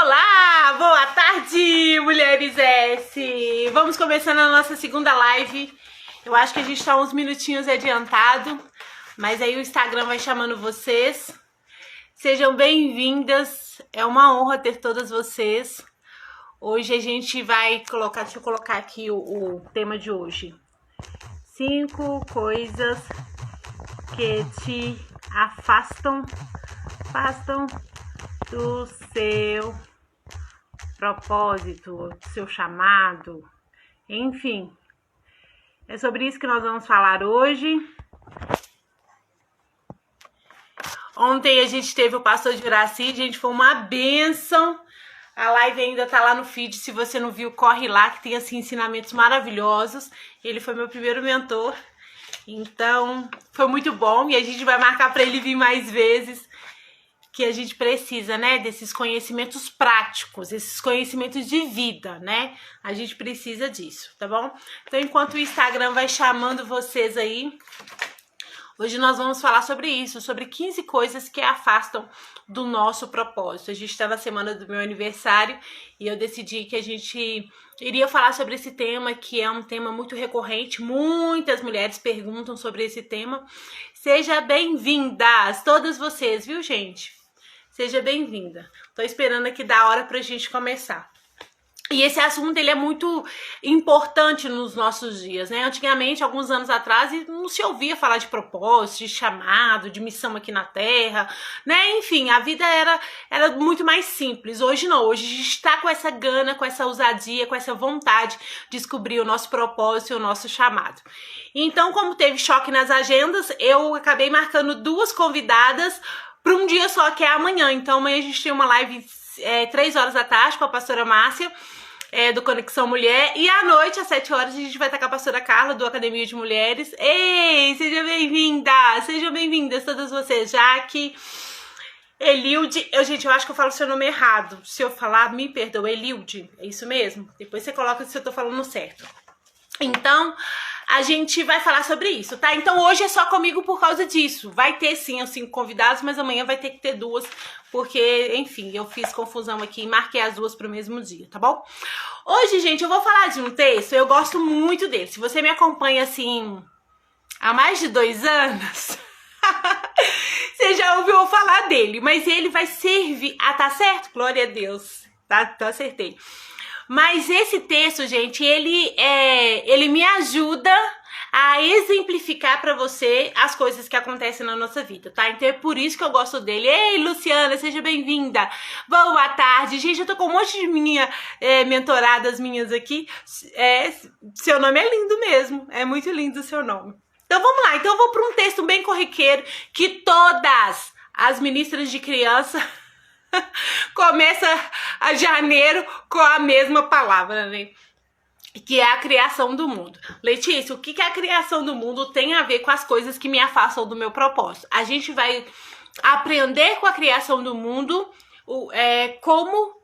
Olá, boa tarde, mulheres S! Vamos começando a nossa segunda live. Eu acho que a gente tá uns minutinhos adiantado, mas aí o Instagram vai chamando vocês. Sejam bem-vindas, é uma honra ter todas vocês. Hoje a gente vai colocar, deixa eu colocar aqui o tema de hoje. 5 coisas que te afastam do seu propósito, do seu chamado, enfim. É sobre isso que nós vamos falar hoje. Ontem a gente teve o pastor de Juraci, gente, foi uma bênção. A live ainda tá lá no feed, se você não viu, corre lá, que tem assim ensinamentos maravilhosos. Ele foi meu primeiro mentor, então foi muito bom e a gente vai marcar para ele vir mais vezes, que a gente precisa, né, desses conhecimentos práticos, esses conhecimentos de vida, né? A gente precisa disso, tá bom? Então, enquanto o Instagram vai chamando vocês aí, hoje nós vamos falar sobre isso, sobre 15 coisas que afastam do nosso propósito. A gente tá na semana do meu aniversário e eu decidi que a gente iria falar sobre esse tema, que é um tema muito recorrente, muitas mulheres perguntam sobre esse tema. Seja bem-vindas, todas vocês, viu, gente? Seja bem-vinda. Tô esperando aqui da hora pra gente começar. E esse assunto, ele é muito importante nos nossos dias, né? Antigamente, alguns anos atrás, não se ouvia falar de propósito, de chamado, de missão aqui na Terra, né? Enfim, a vida era muito mais simples. Hoje não, hoje a gente tá com essa gana, com essa ousadia, com essa vontade de descobrir o nosso propósito e o nosso chamado. Então, como teve choque nas agendas, eu acabei marcando 2 convidadas para um dia só, que é amanhã. Então amanhã a gente tem uma live 3 horas da tarde com a pastora Márcia, do Conexão Mulher, e à noite, às 7 horas, a gente vai estar com a pastora Carla, do Academia de Mulheres. Ei, sejam bem-vindas todas vocês, Jaque, Elilde, gente, eu acho que eu falo o seu nome errado, se eu falar, me perdoa, Elilde, é isso mesmo? Depois você coloca se eu tô falando certo. Então, a gente vai falar sobre isso, tá? Então hoje é só comigo por causa disso. Vai ter sim os 5 convidados, mas amanhã vai ter que ter 2, porque, enfim, eu fiz confusão aqui e marquei as 2 pro mesmo dia, tá bom? Hoje, gente, eu vou falar de um texto, eu gosto muito dele. Se você me acompanha, assim, há mais de 2 anos, você já ouviu falar dele, mas ele vai servir... Ah, tá certo? Glória a Deus, tá? Então acertei. Mas esse texto, gente, ele me ajuda a exemplificar pra você as coisas que acontecem na nossa vida, tá? Então é por isso que eu gosto dele. Ei, Luciana, seja bem-vinda. Boa tarde. Gente, eu tô com um monte de mentoradas minhas aqui. Seu nome é lindo mesmo. É muito lindo o seu nome. Então vamos lá. Então eu vou pra um texto bem corriqueiro que todas as ministras de criança... começa a janeiro com a mesma palavra, né? Que é a criação do mundo. Letícia, o que a criação do mundo tem a ver com as coisas que me afastam do meu propósito? A gente vai aprender com a criação do mundo como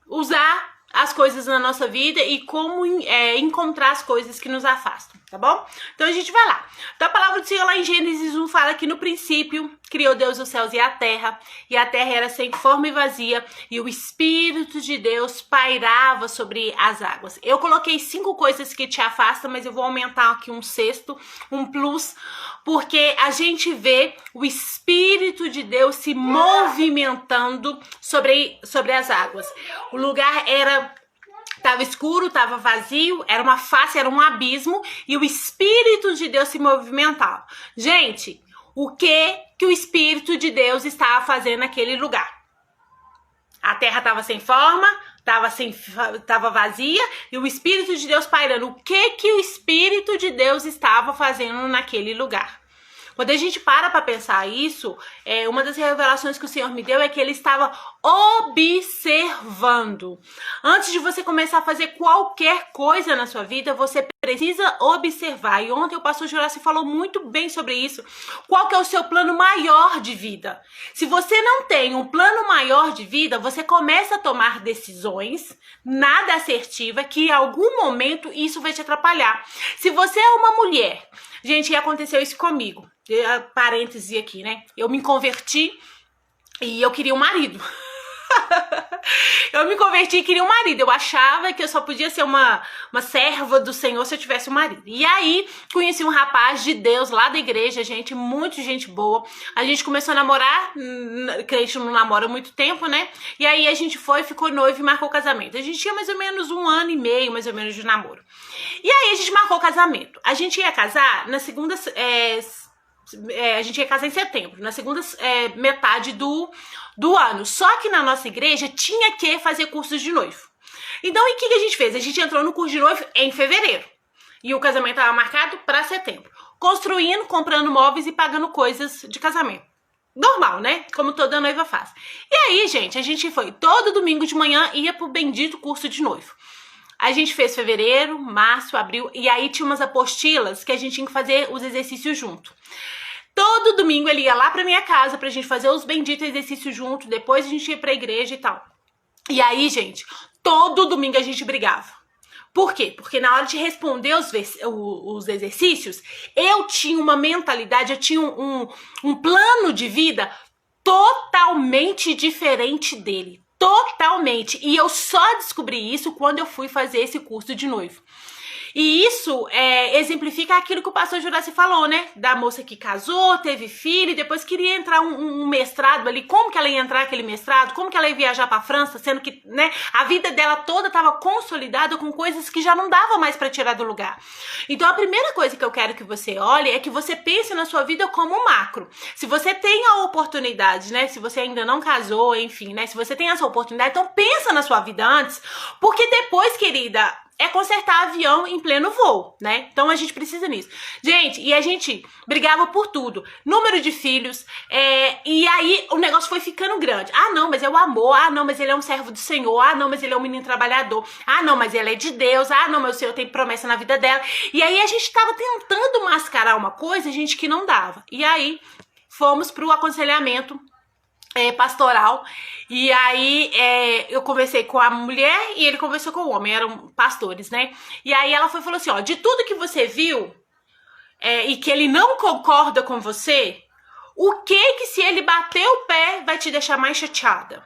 usar as coisas na nossa vida e como encontrar as coisas que nos afastam, tá bom? Então a gente vai lá. Então a palavra do Senhor lá em Gênesis 1 fala que no princípio criou Deus os céus e a terra era sem forma e vazia, e o Espírito de Deus pairava sobre as águas. Eu coloquei 5 coisas que te afastam, mas eu vou aumentar aqui um sexto, um plus, porque a gente vê o Espírito de Deus se movimentando sobre as águas. O lugar tava escuro, tava vazio, era uma face, era um abismo, e o Espírito de Deus se movimentava. Gente, o que o Espírito de Deus estava fazendo naquele lugar? A terra estava sem forma, tava vazia, e o Espírito de Deus pairando. O que o Espírito de Deus estava fazendo naquele lugar? Quando a gente para pensar isso, uma das revelações que o Senhor me deu é que Ele estava observando. Antes de você começar a fazer qualquer coisa na sua vida, você precisa observar. E ontem o pastor Juraci falou muito bem sobre isso. Qual que é o seu plano maior de vida? Se você não tem um plano maior de vida, você começa a tomar decisões nada assertivas que em algum momento isso vai te atrapalhar. Se você é uma mulher... Gente, aconteceu isso comigo. Parêntese aqui, né? Eu me converti e eu queria um marido. Eu me converti e queria um marido. Eu achava que eu só podia ser uma serva do Senhor se eu tivesse um marido. E aí, conheci um rapaz de Deus lá da igreja, gente, muito gente boa. A gente começou a namorar, crente não namora há muito tempo, né? E aí a gente ficou noivo e marcou o casamento. A gente tinha mais ou menos 1 ano e meio, mais ou menos, de namoro. E aí a gente marcou o casamento. A gente ia casar na segunda... a gente ia casar em setembro, na segunda metade do ano. Só que na nossa igreja tinha que fazer cursos de noivo. Então, o que a gente fez? A gente entrou no curso de noivo em fevereiro. E o casamento estava marcado para setembro. Construindo, comprando móveis e pagando coisas de casamento. Normal, né? Como toda noiva faz. E aí, gente, a gente foi todo domingo de manhã, ia pro bendito curso de noivo. A gente fez fevereiro, março, abril, e aí tinha umas apostilas que a gente tinha que fazer os exercícios junto. Todo domingo ele ia lá pra minha casa pra gente fazer os benditos exercícios junto, depois a gente ia pra igreja e tal. E aí, gente, todo domingo a gente brigava. Por quê? Porque na hora de responder os exercícios, eu tinha uma mentalidade, eu tinha um plano de vida totalmente diferente dele. Totalmente. E eu só descobri isso quando eu fui fazer esse curso de noivo. E isso exemplifica aquilo que o pastor Juraci falou, né? Da moça que casou, teve filho e depois queria entrar um mestrado ali. Como que ela ia entrar aquele mestrado? Como que ela ia viajar pra França, sendo que, né, a vida dela toda estava consolidada com coisas que já não dava mais pra tirar do lugar. Então a primeira coisa que eu quero que você olhe é que você pense na sua vida como um macro. Se você tem a oportunidade, né? Se você ainda não casou, enfim, né? Se você tem essa oportunidade, então pensa na sua vida antes, porque depois, querida, é consertar avião em pleno voo, né? Então a gente precisa nisso. Gente, e a gente brigava por tudo. Número de filhos, e aí o negócio foi ficando grande. Ah, não, mas é o amor. Ah, não, mas ele é um servo do Senhor. Ah, não, mas ele é um menino trabalhador. Ah, não, mas ele é de Deus. Ah, não, mas o Senhor tem promessa na vida dela. E aí a gente tava tentando mascarar uma coisa, gente, que não dava. E aí fomos pro aconselhamento pastoral, e aí eu conversei com a mulher e ele conversou com o homem, eram pastores, né? E aí ela falou assim, ó, de tudo que você viu e que ele não concorda com você, o que se ele bater o pé vai te deixar mais chateada?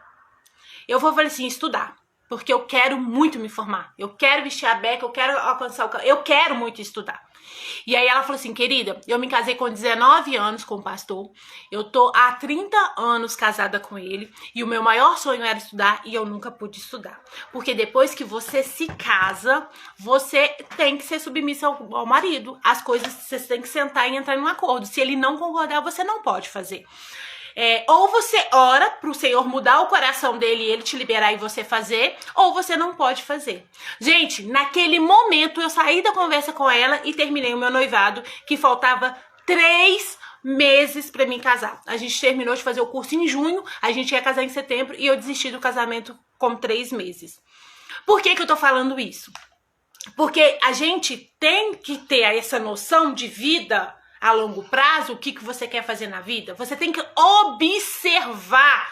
Eu falei assim, estudar. Porque eu quero muito me formar. Eu quero vestir a beca, eu quero alcançar eu quero muito estudar. E aí ela falou assim, querida, eu me casei com 19 anos com o pastor. Eu tô há 30 anos casada com ele. E o meu maior sonho era estudar e eu nunca pude estudar. Porque depois que você se casa, você tem que ser submissa ao marido. As coisas você tem que sentar e entrar em um acordo. Se ele não concordar, você não pode fazer. Ou você ora pro Senhor mudar o coração dele e ele te liberar e você fazer, ou você não pode fazer. Gente, naquele momento eu saí da conversa com ela e terminei o meu noivado, que faltava 3 meses pra mim casar. A gente terminou de fazer o curso em junho, a gente ia casar em setembro e eu desisti do casamento com 3 meses. Por que eu tô falando isso? Porque a gente tem que ter essa noção de vida a longo prazo, o que você quer fazer na vida. Você tem que observar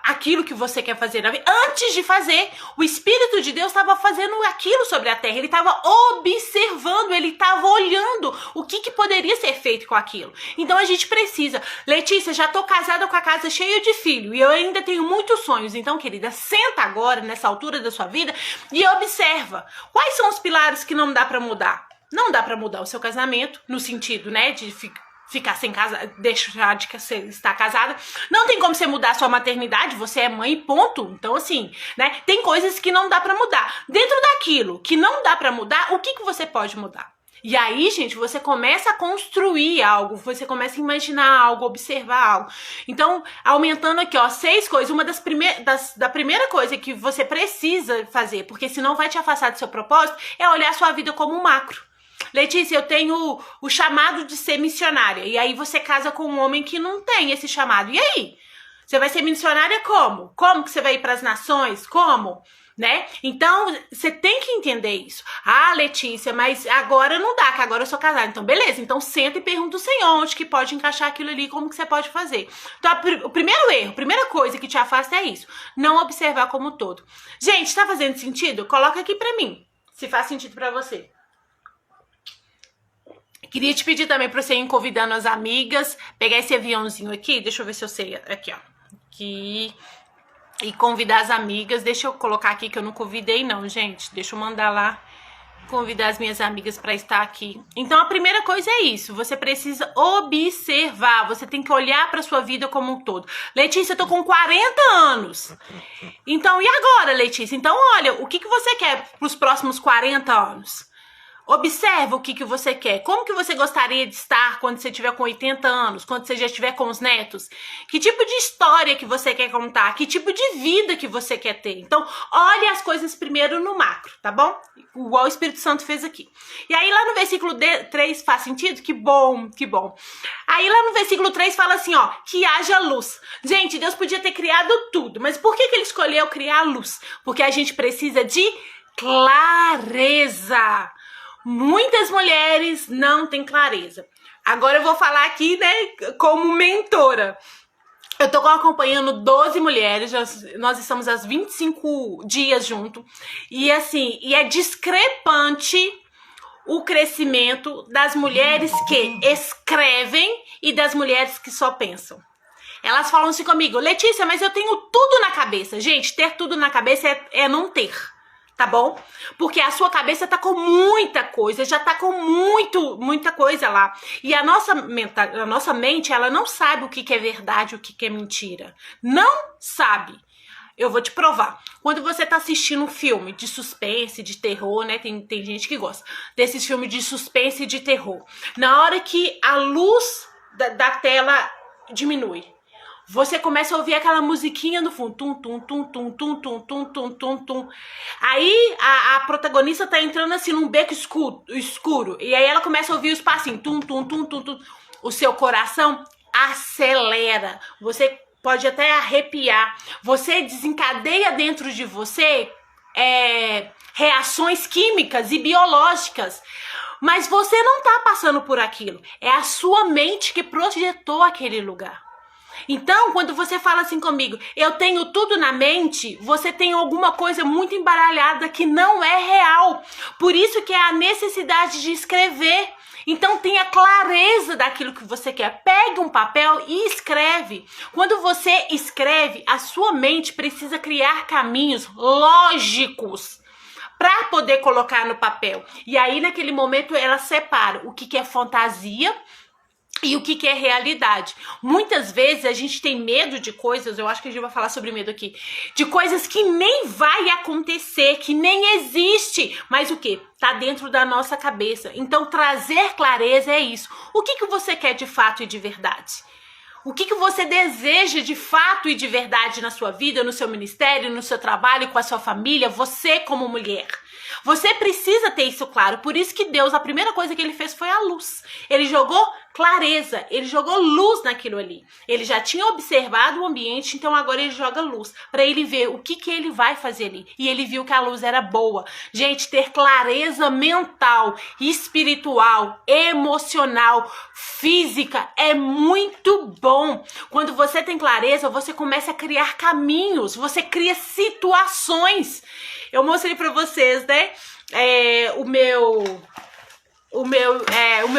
aquilo que você quer fazer na vida. Antes de fazer, o Espírito de Deus estava fazendo aquilo sobre a terra. Ele estava observando, ele estava olhando o que poderia ser feito com aquilo. Então a gente precisa. Letícia, já tô casada com a casa cheia de filho e eu ainda tenho muitos sonhos. Então, querida, senta agora, nessa altura da sua vida, e observa. Quais são os pilares que não dá para mudar? Não dá pra mudar o seu casamento, no sentido, né, de ficar sem casa, deixar de estar casada. Não tem como você mudar a sua maternidade, você é mãe, ponto. Então, assim, né, tem coisas que não dá pra mudar. Dentro daquilo que não dá pra mudar, o que você pode mudar? E aí, gente, você começa a construir algo, você começa a imaginar algo, observar algo. Então, aumentando aqui, ó, 6 coisas. Uma da primeira coisa que você precisa fazer, porque senão vai te afastar do seu propósito, é olhar a sua vida como um macro. Letícia, eu tenho o chamado de ser missionária. E aí você casa com um homem que não tem esse chamado. E aí? Você vai ser missionária como? Como que você vai ir para as nações? Como? Né? Então, você tem que entender isso. Ah, Letícia, mas agora não dá, que agora eu sou casada. Então, beleza. Então, senta e pergunta ao Senhor onde que pode encaixar aquilo ali, como que você pode fazer. Então, o primeiro erro, a primeira coisa que te afasta é isso. Não observar como um todo. Gente, tá fazendo sentido? Coloca aqui pra mim, se faz sentido pra você. Queria te pedir também pra você ir convidando as amigas, pegar esse aviãozinho aqui, deixa eu ver se eu sei, aqui ó, aqui, e convidar as amigas. Deixa eu colocar aqui que eu não convidei não, gente. Deixa eu mandar lá, convidar as minhas amigas para estar aqui. Então a primeira coisa é isso, você precisa observar, você tem que olhar para sua vida como um todo. Letícia, eu tô com 40 anos. Então e agora, Letícia? Então olha, o que você quer pros próximos 40 anos? Observa o que você quer. Como que você gostaria de estar quando você tiver com 80 anos, quando você já estiver com os netos? Que tipo de história que você quer contar? Que tipo de vida que você quer ter? Então, olhe as coisas primeiro no macro, tá bom? Igual o Espírito Santo fez aqui. E aí lá no versículo 3 faz sentido? Que bom, que bom. Aí lá no versículo 3 fala assim, ó, que haja luz. Gente, Deus podia ter criado tudo, mas por que ele escolheu criar a luz? Porque a gente precisa de clareza. Muitas mulheres não têm clareza. Agora eu vou falar aqui, né, como mentora. Eu tô acompanhando 12 mulheres, nós estamos há 25 dias junto. E assim, é discrepante o crescimento das mulheres que escrevem e das mulheres que só pensam. Elas falam assim comigo, Letícia, mas eu tenho tudo na cabeça. Gente, ter tudo na cabeça é não ter. Tá bom? Porque a sua cabeça tá com muita coisa, já tá com muita coisa lá. E a nossa mente, ela não sabe o que é verdade, o que é mentira. Não sabe. Eu vou te provar. Quando você tá assistindo um filme de suspense, de terror, né? Tem gente que gosta desses filmes de suspense e de terror. Na hora que a luz da tela diminui, você começa a ouvir aquela musiquinha no fundo. Tum, tum, tum, tum, tum, tum, tum, tum, tum, tum. Aí a protagonista tá entrando assim num beco escuro. E aí ela começa a ouvir os passinhos. Tum, tum, tum, tum, tum. O seu coração acelera. Você pode até arrepiar. Você desencadeia dentro de você reações químicas e biológicas. Mas você não tá passando por aquilo. É a sua mente que projetou aquele lugar. Então, quando você fala assim comigo, eu tenho tudo na mente, você tem alguma coisa muito embaralhada que não é real. Por isso que é a necessidade de escrever. Então, tenha clareza daquilo que você quer. Pegue um papel e escreve. Quando você escreve, a sua mente precisa criar caminhos lógicos para poder colocar no papel. E aí, naquele momento, ela separa o que é fantasia e o que é realidade. Muitas vezes a gente tem medo de coisas, eu acho que a gente vai falar sobre medo aqui, de coisas que nem vai acontecer, que nem existe, mas o que? Tá dentro da nossa cabeça. Então trazer clareza é isso. O que você quer de fato e de verdade? O que você deseja de fato e de verdade na sua vida, no seu ministério, no seu trabalho, com a sua família, você como mulher? Você precisa ter isso claro. Por isso que Deus, a primeira coisa que ele fez foi a luz. Ele jogou clareza, ele jogou luz naquilo ali. Ele já tinha observado o ambiente, então agora ele joga luz para ele ver o que ele vai fazer ali. E ele viu que a luz era boa. Gente, ter clareza mental, espiritual, emocional, física é muito bom. Quando você tem clareza, você começa a criar caminhos, você cria situações. Eu mostrei pra vocês, né, o meu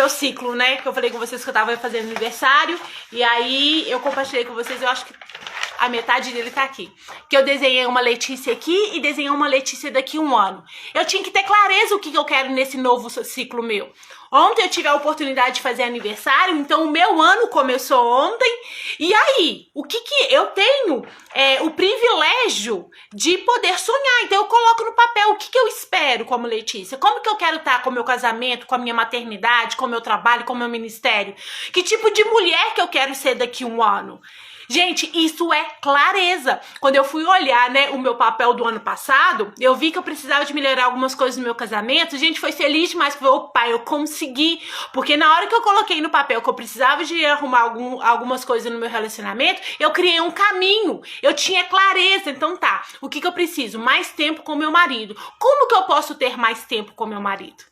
ciclo, né, que eu falei com vocês que eu tava fazendo aniversário, e aí eu compartilhei com vocês, eu acho que a metade dele tá aqui, que eu desenhei uma Letícia aqui e desenhei uma Letícia daqui a um ano. Eu tinha que ter clareza o que eu quero nesse novo ciclo meu. Ontem eu tive a oportunidade de fazer aniversário, então o meu ano começou ontem. E aí, o que eu tenho o privilégio de poder sonhar. Então eu coloco no papel o que eu espero como Letícia. Como que eu quero estar com o meu casamento, com a minha maternidade, com o meu trabalho, com o meu ministério. Que tipo de mulher que eu quero ser daqui a um ano. Gente, isso é clareza. Quando eu fui olhar, né, o meu papel do ano passado, eu vi que eu precisava de melhorar algumas coisas no meu casamento. Gente, foi feliz demais. Falei, opa, eu consegui. Porque na hora que eu coloquei no papel que eu precisava de arrumar algumas coisas no meu relacionamento, eu criei um caminho. Eu tinha clareza. Então tá, o que eu preciso? Mais tempo com meu marido. Como que eu posso ter mais tempo com meu marido?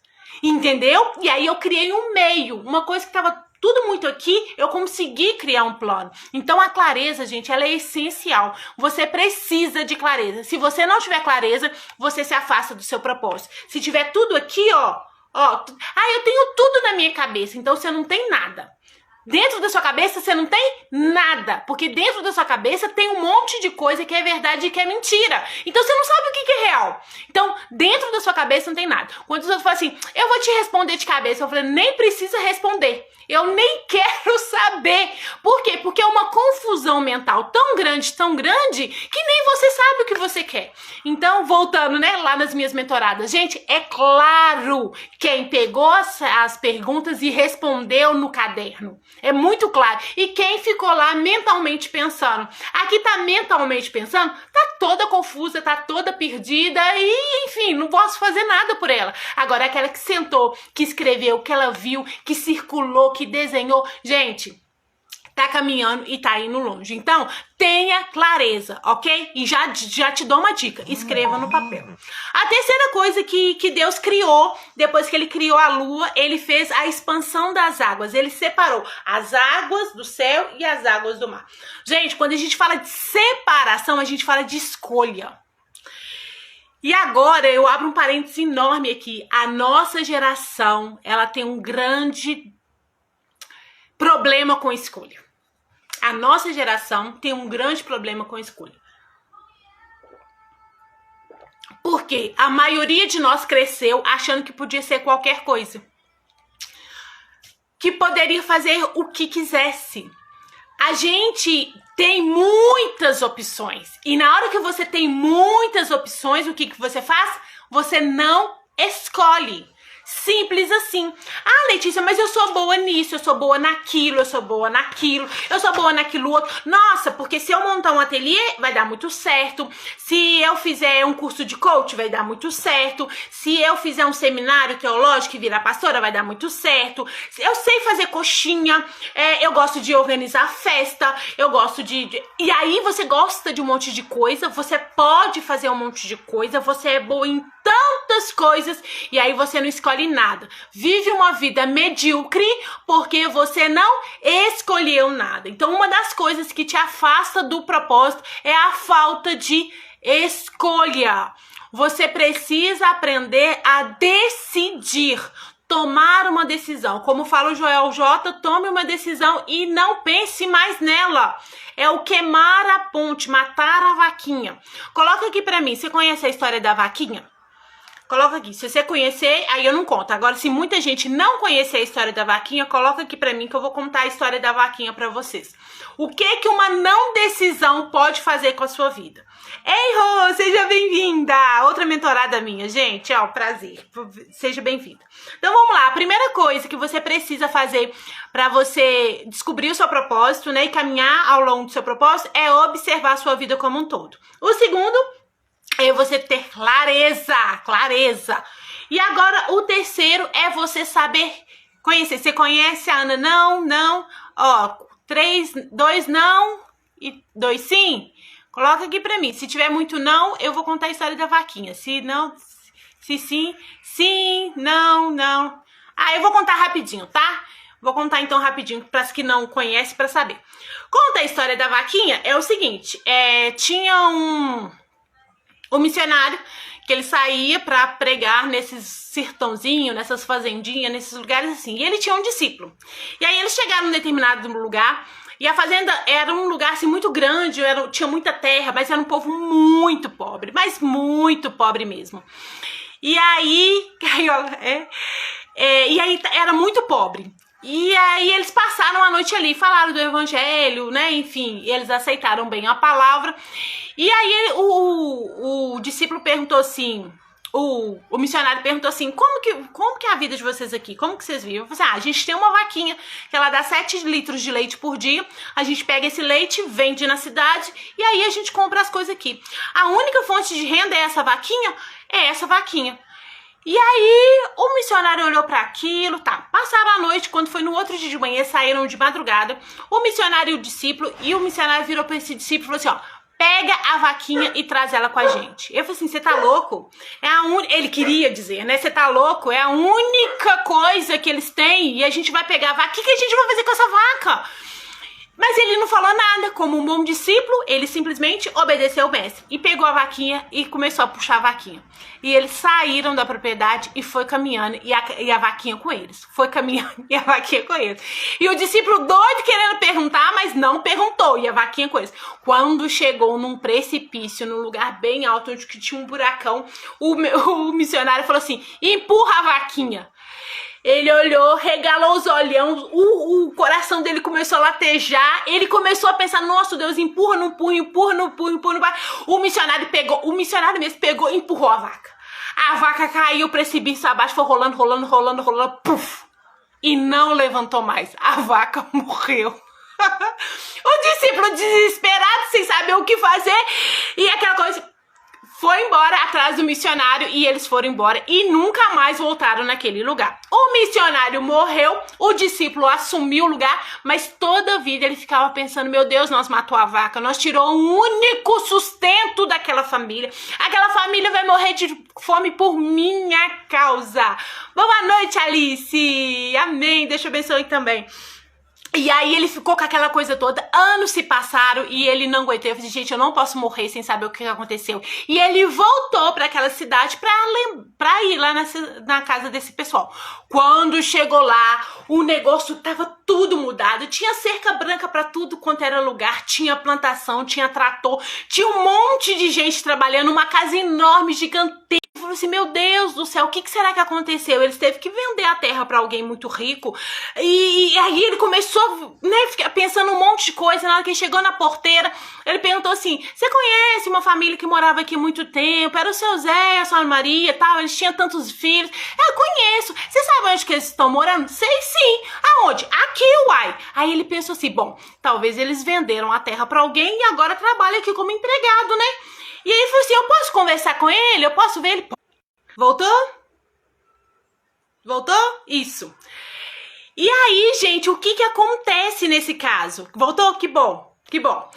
Entendeu? E aí eu criei um meio, uma coisa que tava tudo muito aqui, eu consegui criar um plano. Então a clareza, gente, ela é essencial. Você precisa de clareza. Se você não tiver clareza, você se afasta do seu propósito. Se tiver tudo aqui, ó, eu tenho tudo na minha cabeça, então você não tem nada. Dentro da sua cabeça você não tem nada, porque dentro da sua cabeça tem um monte de coisa que é verdade e que é mentira. Então você não sabe o que é real. Então, dentro da sua cabeça não tem nada. Quando os outros falam assim, eu vou te responder de cabeça, eu falei, nem precisa responder. Eu nem quero saber. Por quê? Porque é uma confusão mental tão grande, que nem você sabe o que você quer. Então, voltando, né, lá nas minhas mentoradas. Gente, é claro quem pegou as perguntas e respondeu no caderno. É muito claro. E quem ficou lá mentalmente pensando. Aqui tá mentalmente pensando, tá toda confusa, tá toda perdida e, enfim, não posso fazer nada por ela. Agora, aquela que sentou, que escreveu, que ela viu, que circulou, que desenhou, gente, tá caminhando e tá indo longe. Então, tenha clareza, ok? E já te dou uma dica, escreva no papel. A terceira coisa que Deus criou, depois que ele criou a lua, ele fez a expansão das águas. Ele separou as águas do céu e as águas do mar. Gente, quando a gente fala de separação, a gente fala de escolha. E agora eu abro um parênteses enorme aqui. A nossa geração, ela tem um grande problema com escolha. A nossa geração tem um grande problema com escolha. Porque a maioria de nós cresceu achando que podia ser qualquer coisa. Que poderia fazer o que quisesse. A gente tem muitas opções. E na hora que você tem muitas opções, o que você faz? Você não escolhe. Simples assim. Ah, Letícia, mas eu sou boa nisso, eu sou boa naquilo, eu sou boa naquilo, eu sou boa naquilo outro. Nossa, porque se eu montar um ateliê, vai dar muito certo. Se eu fizer um curso de coach, vai dar muito certo. Se eu fizer um seminário teológico e virar pastora, vai dar muito certo. Eu sei fazer coxinha, eu gosto de organizar festa, eu gosto de... E aí você gosta de um monte de coisa, você pode fazer um monte de coisa, você é boa em tantas coisas, e aí você não escolhe nada. Vive uma vida medíocre porque você não escolheu nada. Então, uma das coisas que te afasta do propósito é a falta de escolha. Você precisa aprender a decidir. Tomar uma decisão. Como fala o Joel J, tome uma decisão e não pense mais nela. É o queimar a ponte, matar a vaquinha. Coloca aqui pra mim, você conhece a história da vaquinha? Coloca aqui, se você conhecer, aí eu não conto. Agora, se muita gente não conhecer a história da vaquinha, coloca aqui pra mim que eu vou contar a história da vaquinha pra vocês. O que uma não decisão pode fazer com a sua vida? Ei, Rô, seja bem-vinda! Outra mentorada minha, gente, ó, prazer. Seja bem-vinda. Então, vamos lá. A primeira coisa que você precisa fazer pra você descobrir o seu propósito, né, e caminhar ao longo do seu propósito é observar a sua vida como um todo. O segundo é você ter clareza. E agora, o terceiro é você saber conhecer. Você conhece a Ana? Não. Ó, 2 não e 2 sim. Coloca aqui pra mim. Se tiver muito não, eu vou contar a história da vaquinha. Se não, se sim, não. Ah, eu vou contar rapidinho, tá? Vou contar então rapidinho para as que não conhecem para saber. Conta a história da vaquinha. É o seguinte, tinha um missionário que ele saía para pregar nesses sertãozinhos, nessas fazendinhas, nesses lugares assim. E ele tinha um discípulo. E aí eles chegaram em um determinado lugar e a fazenda era um lugar assim muito grande, tinha muita terra, mas era um povo muito pobre, mas muito pobre mesmo. E aí era muito pobre. E aí eles passaram a noite ali, falaram do evangelho, né, enfim, eles aceitaram bem a palavra. E aí o discípulo perguntou assim, o missionário perguntou assim, como que é a vida de vocês aqui? Como que vocês vivem? Eu falei assim, a gente tem uma vaquinha que ela dá 7 litros de leite por dia, a gente pega esse leite, vende na cidade e aí a gente compra as coisas aqui. A única fonte de renda é essa vaquinha? É essa vaquinha. E aí o missionário olhou para aquilo, tá, passaram a noite, quando foi no outro dia de manhã, saíram de madrugada, o missionário e o discípulo, e o missionário virou para esse discípulo e falou assim, ó, pega a vaquinha e traz ela com a gente. Eu falei assim, você tá louco? Ele queria dizer, né, você tá louco? É a única coisa que eles têm e a gente vai pegar a vaca, o que a gente vai fazer com essa vaca? Mas ele não falou nada, como um bom discípulo, ele simplesmente obedeceu o mestre. E pegou a vaquinha e começou a puxar a vaquinha. E eles saíram da propriedade e foi caminhando, e a vaquinha com eles. Foi caminhando e a vaquinha com eles. E o discípulo doido querendo perguntar, mas não perguntou, e a vaquinha com eles. Quando chegou num precipício, num lugar bem alto, onde tinha um buracão, o missionário falou assim, empurra a vaquinha. Ele olhou, regalou os olhão, o coração dele começou a latejar, ele começou a pensar, nossa Deus, empurra, não empurra, empurra, não empurra, empurra, não empurra. O missionário mesmo pegou e empurrou a vaca. A vaca caiu, o precipício abaixo, foi rolando, rolando, rolando, rolando, puf! E não levantou mais, a vaca morreu. O discípulo desesperado, sem saber o que fazer, e aquela coisa... Foi embora atrás do missionário e eles foram embora e nunca mais voltaram naquele lugar. O missionário morreu, o discípulo assumiu o lugar, mas toda a vida ele ficava pensando, meu Deus, nós matou a vaca, nós tirou o único sustento daquela família. Aquela família vai morrer de fome por minha causa. Boa noite, Alice. Amém. Deixa eu abençoe também. E aí ele ficou com aquela coisa toda, anos se passaram e ele não aguentou. Eu falei, gente, eu não posso morrer sem saber o que aconteceu. E ele voltou para aquela cidade pra ir lá na casa desse pessoal. Quando chegou lá, o negócio tava tudo mudado. Tinha cerca branca para tudo quanto era lugar, tinha plantação, tinha trator, tinha um monte de gente trabalhando, uma casa enorme, gigantesca. Eu falei assim, meu Deus do céu, o que será que aconteceu? Eles teve que vender a terra para alguém muito rico. E aí ele começou, né, ficar pensando um monte de coisa. Na hora que ele chegou na porteira, ele perguntou assim, você conhece uma família que morava aqui há muito tempo? Era o seu Zé, a sua Maria e tal, eles tinham tantos filhos. Eu conheço. Você sabe onde que eles estão morando? Sei sim. Aonde? Aqui, uai. Aí ele pensou assim, bom, talvez eles venderam a terra para alguém e agora trabalham aqui como empregado, né? E aí ele falou assim, eu posso conversar com ele? Eu posso ver ele? Voltou? Voltou? Isso. E aí, gente, o que acontece nesse caso? Voltou? Que bom, que bom.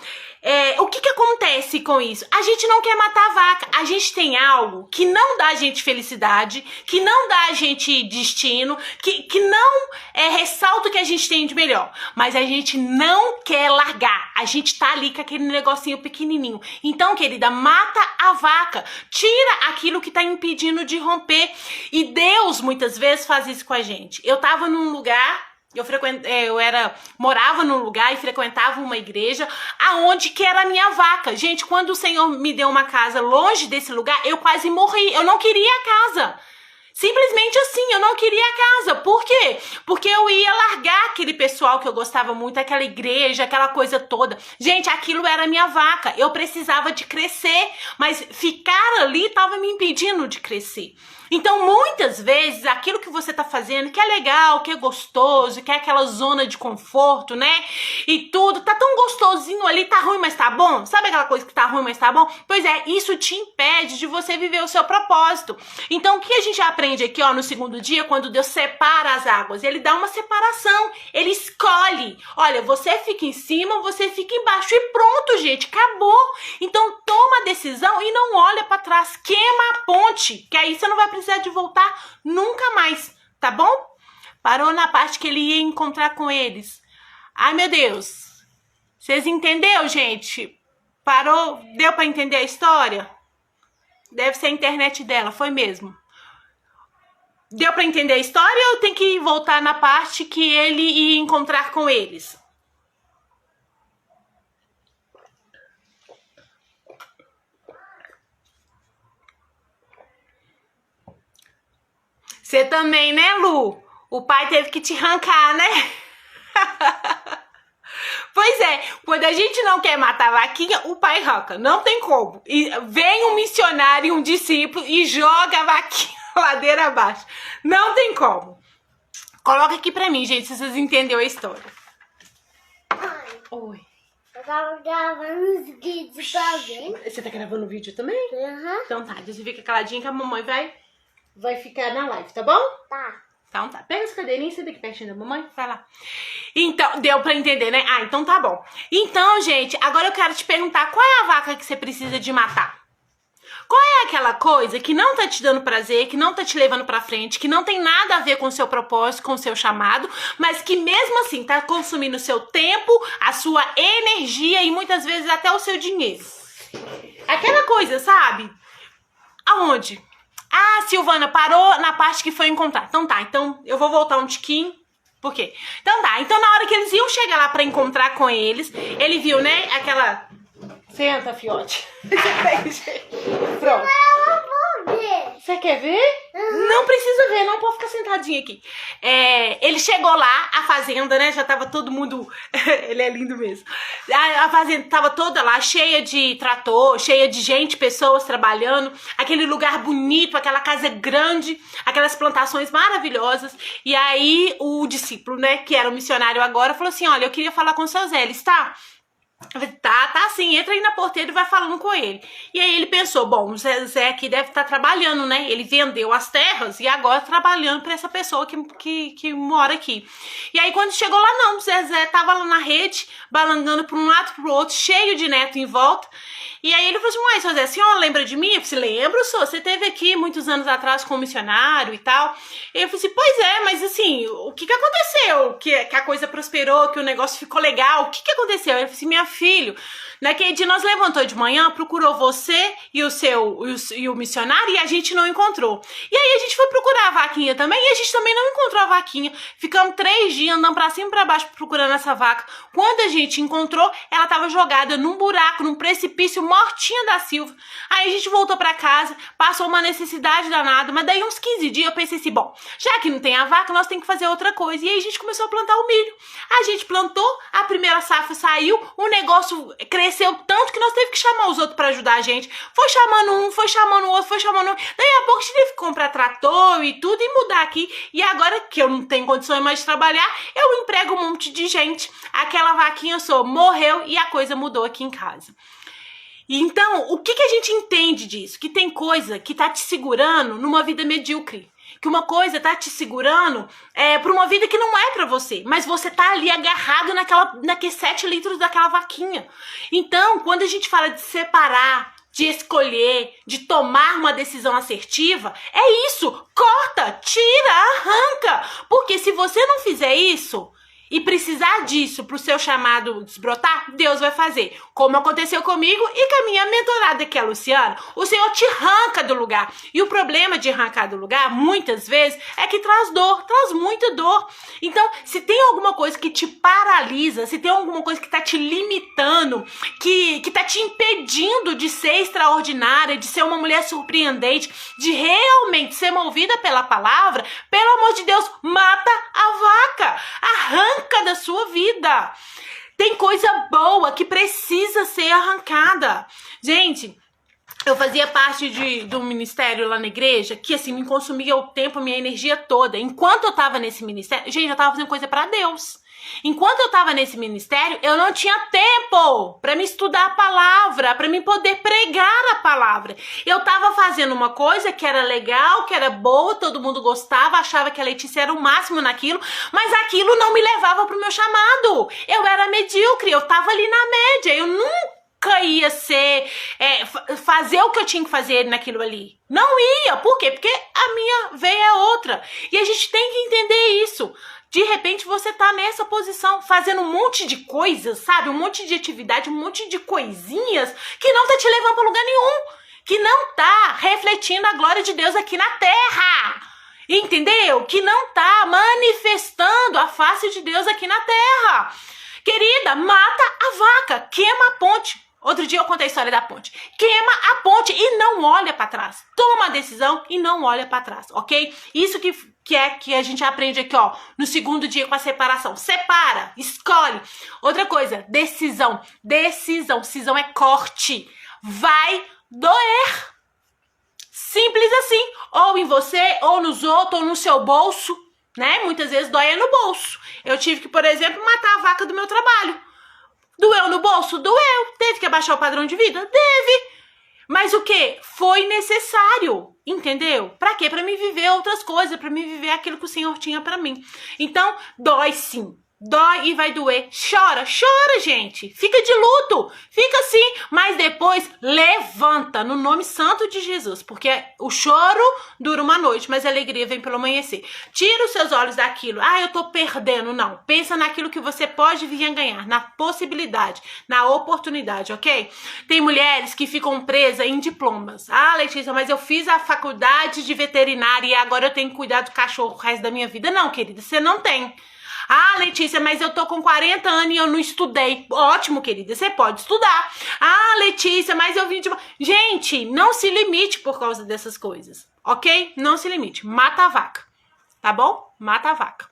O que acontece com isso? A gente não quer matar a vaca. A gente tem algo que não dá a gente felicidade, que não dá a gente destino, que não ressalta o que a gente tem de melhor. Mas a gente não quer largar. A gente tá ali com aquele negocinho pequenininho. Então, querida, mata a vaca. Tira aquilo que tá impedindo de romper. E Deus, muitas vezes, faz isso com a gente. Eu tava num lugar... morava num lugar e frequentava uma igreja aonde que era a minha vaca. Gente, quando o Senhor me deu uma casa longe desse lugar, eu quase morri. Eu não queria a casa. Simplesmente assim, eu não queria a casa. Por quê? Porque eu ia largar aquele pessoal que eu gostava muito, aquela igreja, aquela coisa toda. Gente, aquilo era a minha vaca. Eu precisava de crescer, mas ficar ali estava me impedindo de crescer. Então, muitas vezes, aquilo que você tá fazendo, que é legal, que é gostoso, que é aquela zona de conforto, né? E tudo, tá tão gostosinho ali, tá ruim, mas tá bom? Sabe aquela coisa que tá ruim, mas tá bom? Pois é, isso te impede de você viver o seu propósito. Então, o que a gente aprende aqui, ó, no segundo dia, quando Deus separa as águas? Ele dá uma separação, ele escolhe. Olha, você fica em cima, você fica embaixo e pronto, gente, acabou. Então, toma a decisão e não olha pra trás, queima a ponte, que aí você não vai precisar de voltar nunca mais, tá bom? Parou na parte que ele ia encontrar com eles. Ai, meu Deus. Vocês entenderam, gente? Parou? Deu pra entender a história? Deve ser a internet dela, foi mesmo. Deu pra entender a história ou tem que voltar na parte que ele ia encontrar com eles? Você também, né, Lu? O pai teve que te arrancar, né? Pois é, quando a gente não quer matar a vaquinha, o pai arranca. Não tem como. E vem um missionário, um discípulo e joga a vaquinha ladeira abaixo. Não tem como. Coloca aqui pra mim, gente, se vocês entenderam a história. Oi. Eu tava gravando os vídeos pra alguém. Você tá gravando vídeo também? Uhum. Então tá, você fica caladinha que a mamãe vai ficar na live, tá bom? Tá. Então tá, pega essa cadeirinha e senta aqui pertinho da mamãe, vai lá. Então, deu pra entender, né? Ah, então tá bom. Então, gente, agora eu quero te perguntar, qual é a vaca que você precisa de matar? Qual é aquela coisa que não tá te dando prazer, que não tá te levando pra frente, que não tem nada a ver com o seu propósito, com o seu chamado, mas que mesmo assim tá consumindo o seu tempo, a sua energia e muitas vezes até o seu dinheiro? Aquela coisa, sabe? Aonde? Ah, Silvana, parou na parte que foi encontrar. Então tá, então eu vou voltar um tiquinho. Por quê? Então tá, então na hora que eles iam chegar lá pra encontrar com eles, ele viu, né, aquela... Senta, fiote. Pronto. Você quer ver? Uhum. Não precisa ver, não pode ficar sentadinho aqui. Ele chegou lá, a fazenda, né? Já tava todo mundo... Ele é lindo mesmo. A fazenda tava toda lá, cheia de trator, cheia de gente, pessoas trabalhando. Aquele lugar bonito, aquela casa grande, aquelas plantações maravilhosas. E aí o discípulo, né, que era o missionário agora, falou assim, olha, eu queria falar com o seu Zé, tá? Tá sim, entra aí na porteira e vai falando com ele. E aí ele pensou, bom, o Zé aqui deve estar trabalhando, né? Ele vendeu as terras e agora trabalhando para essa pessoa que mora aqui. E aí quando chegou lá, não, o Zé tava lá na rede, balangando para um lado pro outro, cheio de neto em volta. E aí ele falou assim, uai, seu Zé, a senhora lembra de mim? Eu falei, lembro, senhor, você esteve aqui muitos anos atrás como missionário e tal. E eu falei assim, pois é, mas assim, o que aconteceu? Que a coisa prosperou, que o negócio ficou legal, o que aconteceu? Ele falou assim, minha filho, naquele dia nós levantou de manhã, procurou você e o missionário e a gente não encontrou. E aí a gente foi procurar a vaquinha também e a gente também não encontrou a vaquinha. Ficamos 3 dias andando pra cima e pra baixo procurando essa vaca. Quando a gente encontrou, ela tava jogada num buraco, num precipício, mortinha da Silva. Aí a gente voltou pra casa, passou uma necessidade danada, mas daí uns 15 dias eu pensei assim, bom, já que não tem a vaca, nós temos que fazer outra coisa. E aí a gente começou a plantar o milho. A gente plantou, a primeira safra saiu, o negócio cresceu tanto que nós teve que chamar os outros pra ajudar a gente. Foi chamando um, foi chamando o outro, foi chamando um. Daí a pouco a gente teve que comprar trator e tudo e mudar aqui. E agora que eu não tenho condições mais de trabalhar, eu emprego um monte de gente. Aquela vaquinha só morreu e a coisa mudou aqui em casa. Então, o que a gente entende disso? Que tem coisa que tá te segurando numa vida medíocre. Que uma coisa tá te segurando pra uma vida que não é pra você. Mas você tá ali agarrado naqueles 7 litros daquela vaquinha. Então, quando a gente fala de separar, de escolher, de tomar uma decisão assertiva, é isso. Corta, tira, arranca. Porque se você não fizer isso... e precisar disso pro seu chamado desbrotar, Deus vai fazer. Como aconteceu comigo e com a minha mentorada, que é a Luciana. O Senhor te arranca do lugar. E o problema de arrancar do lugar, muitas vezes, é que traz dor, traz muita dor. Então, se tem alguma coisa que te paralisa, se tem alguma coisa que tá te limitando, que tá te impedindo de ser extraordinária, de ser uma mulher surpreendente, de realmente ser movida pela palavra, pelo amor de Deus, mata a vaca. Arranca da sua vida. Tem coisa boa que precisa ser arrancada. Gente, eu fazia parte de um ministério lá na igreja que assim me consumia o tempo, a minha energia toda. Enquanto eu tava nesse ministério, gente, eu tava fazendo coisa pra Deus. Enquanto eu tava nesse ministério, eu não tinha tempo para me estudar a palavra, para me poder pregar a palavra. Eu tava fazendo uma coisa que era legal, que era boa, todo mundo gostava, achava que a Letícia era o máximo naquilo, mas aquilo não me levava pro meu chamado. Eu era medíocre, eu tava ali na média, eu nunca ia ser, fazer o que eu tinha que fazer naquilo ali. Não ia, por quê? Porque a minha veia é outra. E a gente tem que entender isso. De repente você tá nessa posição, fazendo um monte de coisas, sabe? Um monte de atividade, um monte de coisinhas que não tá te levando pra lugar nenhum. Que não tá refletindo a glória de Deus aqui na terra. Entendeu? Que não tá manifestando a face de Deus aqui na terra. Querida, mata a vaca, queima a ponte. Outro dia eu contei a história da ponte. Queima a ponte e não olha pra trás. Toma a decisão e não olha pra trás, ok? Isso que a gente aprende aqui, ó, no segundo dia com a separação. Separa, escolhe. Outra coisa, decisão. Decisão é corte. Vai doer. Simples assim. Ou em você, ou nos outros, ou no seu bolso, né? Muitas vezes dói no bolso. Eu tive que, por exemplo, matar a vaca do meu trabalho. Doeu no bolso? Doeu. Teve que abaixar o padrão de vida? Teve. Mas o que? Foi necessário. Entendeu? Pra quê? Pra me viver outras coisas, pra me viver aquilo que o Senhor tinha pra mim. Então, dói sim. Dói e vai doer. Chora, chora, gente. Fica de luto. Fica assim. Mas depois levanta no nome santo de Jesus. Porque o choro dura uma noite, mas a alegria vem pelo amanhecer. Tira os seus olhos daquilo. Ah, eu tô perdendo. Não. Pensa naquilo que você pode vir a ganhar. Na possibilidade. Na oportunidade, ok? Tem mulheres que ficam presas em diplomas. Ah, Letícia, mas eu fiz a faculdade de veterinária e agora eu tenho que cuidar do cachorro o resto da minha vida. Não, querida. Você não tem. Ah, Letícia, mas eu tô com 40 anos e eu não estudei. Ótimo, querida, você pode estudar. Ah, Letícia, mas eu vim de... Gente, não se limite por causa dessas coisas, ok? Não se limite. Mata a vaca, tá bom? Mata a vaca.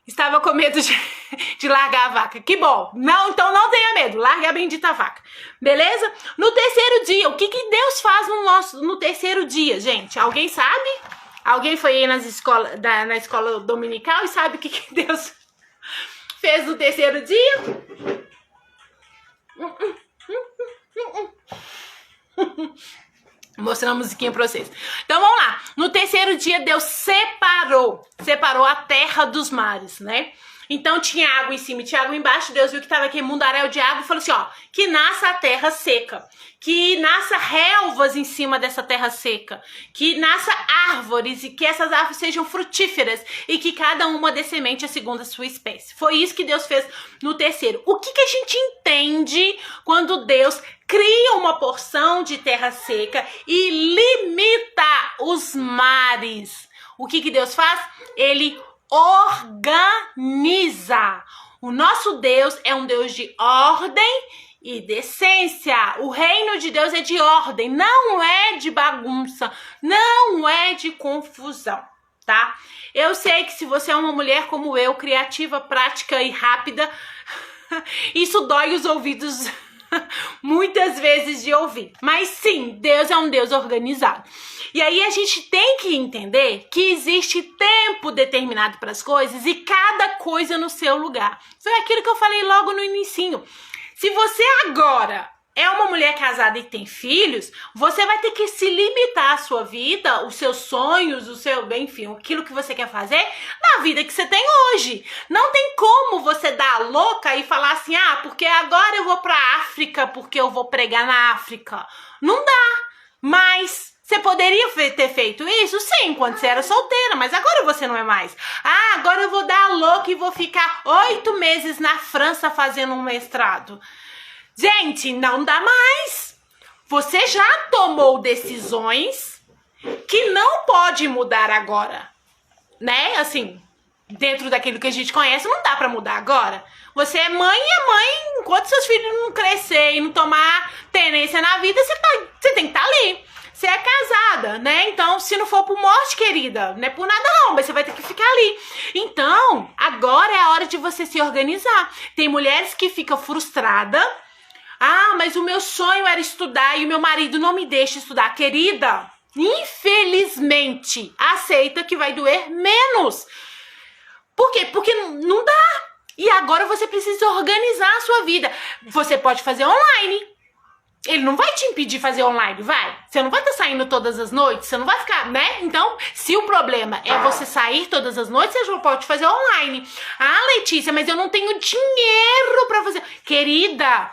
Estava com medo de largar a vaca. Que bom. Não, então não tenha medo. Largue a bendita vaca. Beleza? No terceiro dia, o que Deus faz no terceiro dia, gente? Alguém sabe? Alguém foi aí na escola dominical e sabe o que Deus fez no terceiro dia? Vou mostrar a musiquinha pra vocês. Então vamos lá. No terceiro dia Deus separou a terra dos mares, né? Então tinha água em cima e tinha água embaixo. Deus viu que tava aqui mundaréu de água e falou assim, ó, que nasça a terra seca, que nasça relvas em cima dessa terra seca, que nasça árvores e que essas árvores sejam frutíferas e que cada uma dê semente segundo a sua espécie. Foi isso que Deus fez no terceiro. O que a gente entende quando Deus cria uma porção de terra seca e limita os mares? O que Deus faz? Ele organiza. O nosso Deus é um Deus de ordem e decência. O reino de Deus é de ordem, não é de bagunça, não é de confusão, tá? Eu sei que se você é uma mulher como eu, criativa, prática e rápida, isso dói os ouvidos muitas vezes de ouvir. Mas sim, Deus é um Deus organizado. E aí a gente tem que entender que existe tempo determinado para as coisas e cada coisa no seu lugar. Foi aquilo que eu falei logo no inicinho. Se você agora é uma mulher casada e tem filhos, você vai ter que se limitar à sua vida, os seus sonhos, o seu, enfim, aquilo que você quer fazer na vida que você tem hoje. Não tem como você dar a louca e falar assim, ah, porque agora eu vou pra África, porque eu vou pregar na África. Não dá, mas... Você poderia ter feito isso? Sim, quando você era solteira, mas agora você não é mais. Ah, agora eu vou dar a louca e vou ficar 8 meses na França fazendo um mestrado. Gente, não dá mais. Você já tomou decisões que não pode mudar agora, né? Assim, dentro daquilo que a gente conhece, não dá pra mudar agora. Você é mãe e é mãe, enquanto seus filhos não crescer e não tomar tenência na vida, você tem que estar ali. Você é casada, né? Então, se não for por morte, querida, não é por nada não, mas você vai ter que ficar ali. Então, agora é a hora de você se organizar. Tem mulheres que ficam frustradas. Ah, mas o meu sonho era estudar e o meu marido não me deixa estudar. Querida, infelizmente, aceita que vai doer menos. Por quê? Porque não dá. E agora você precisa organizar a sua vida. Você pode fazer online. Ele não vai te impedir de fazer online, vai? Você não vai estar saindo todas as noites, você não vai ficar, né? Então, se o problema é você sair todas as noites, você já pode fazer online. Ah, Letícia, mas eu não tenho dinheiro pra fazer. Querida,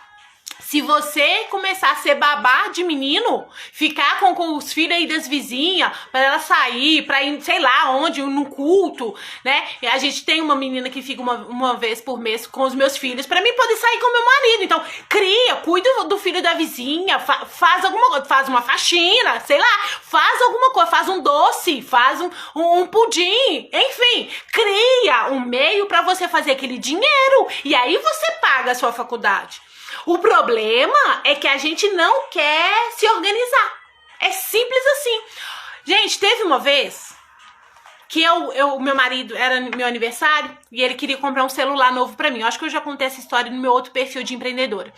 se você começar a ser babá de menino, ficar com os filhos aí das vizinhas, pra ela sair, pra ir, sei lá onde, num culto, né? E a gente tem uma menina que fica uma vez por mês com os meus filhos, pra mim poder sair com o meu marido. Então, cuida do filho da vizinha, faz alguma coisa, faz uma faxina, sei lá, faz alguma coisa, faz um doce, faz um pudim, enfim, cria um meio pra você fazer aquele dinheiro, e aí você paga a sua faculdade. O problema é que a gente não quer se organizar. É simples assim. Gente, teve uma vez que meu marido, era meu aniversário, e ele queria comprar um celular novo pra mim. Eu acho que eu já contei essa história no meu outro perfil de empreendedora.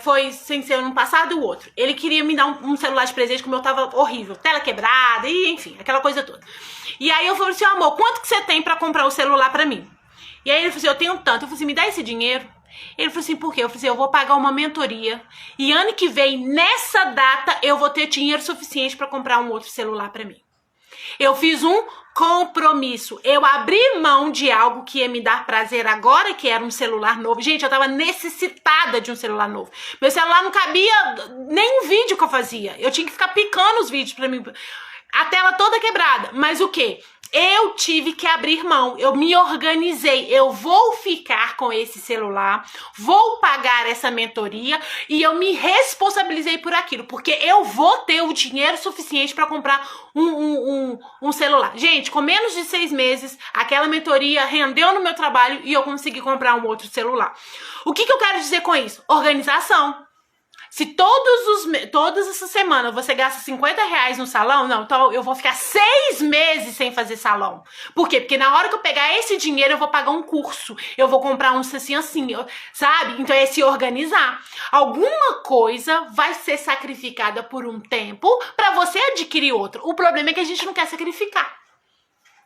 Foi sem ser um passado e o outro. Ele queria me dar um celular de presente, como eu tava horrível. Tela quebrada, e enfim, aquela coisa toda. E aí eu falei assim, amor, quanto que você tem pra comprar o celular pra mim? E aí ele falou assim, eu tenho tanto. Eu falei assim, me dá esse dinheiro. Ele falou assim, por quê? Eu falei assim, eu vou pagar uma mentoria e ano que vem, nessa data, eu vou ter dinheiro suficiente para comprar um outro celular para mim. Eu fiz um compromisso. Eu abri mão de algo que ia me dar prazer agora, que era um celular novo. Gente, eu tava necessitada de um celular novo. Meu celular não cabia nem um vídeo que eu fazia. Eu tinha que ficar picando os vídeos pra mim. A tela toda quebrada. Mas o quê? Eu tive que abrir mão, eu me organizei, eu vou ficar com esse celular, vou pagar essa mentoria e eu me responsabilizei por aquilo, porque eu vou ter o dinheiro suficiente para comprar um celular. Gente, com menos de 6 meses, aquela mentoria rendeu no meu trabalho e eu consegui comprar um outro celular. O que eu quero dizer com isso? Organização. Se todas essa semana você gasta 50 reais no salão, não, então eu vou ficar 6 meses sem fazer salão. Por quê? Porque na hora que eu pegar esse dinheiro, eu vou pagar um curso, eu vou comprar um assim, sabe? Então é se organizar. Alguma coisa vai ser sacrificada por um tempo para você adquirir outro. O problema é que a gente não quer sacrificar.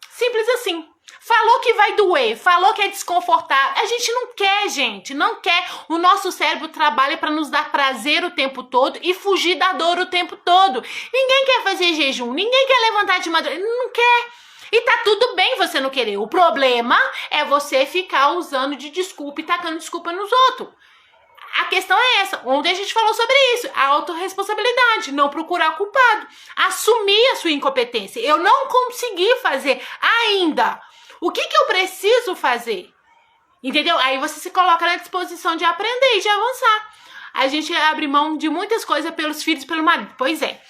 Simples assim. Falou que vai doer, falou que é desconfortável. A gente não quer, gente, não quer. O nosso cérebro trabalha para nos dar prazer o tempo todo e fugir da dor o tempo todo. Ninguém quer fazer jejum, ninguém quer levantar de madrugada, não quer. E tá tudo bem você não querer. O problema é você ficar usando de desculpa e tacando desculpa nos outros. A questão é essa. Ontem a gente falou sobre isso. A autorresponsabilidade. Não procurar culpado. Assumir a sua incompetência. Eu não consegui fazer ainda. O que eu preciso fazer? Entendeu? Aí você se coloca na disposição de aprender e de avançar. A gente abre mão de muitas coisas pelos filhos, pelo marido. Pois é.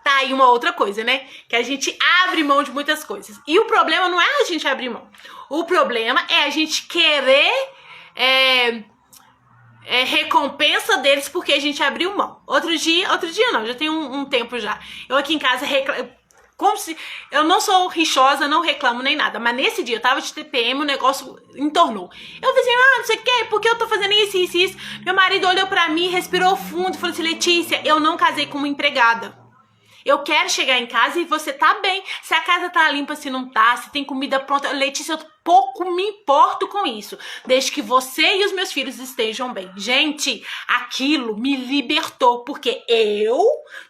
Tá aí uma outra coisa, né? Que a gente abre mão de muitas coisas. E o problema não é a gente abrir mão. O problema é a gente querer recompensa deles porque a gente abriu mão. Outro dia não, já tem um tempo já. Eu aqui em casa como se eu não sou rixosa, não reclamo nem nada, mas nesse dia eu tava de TPM, o negócio entornou. Eu falei assim, não sei o que, porque eu tô fazendo isso. Meu marido olhou pra mim, respirou fundo e falou assim, Letícia, eu não casei com uma empregada. Eu quero chegar em casa e você tá bem. Se a casa tá limpa, se não tá, se tem comida pronta. Letícia, eu pouco me importo com isso. Desde que você e os meus filhos estejam bem. Gente, aquilo me libertou. Porque eu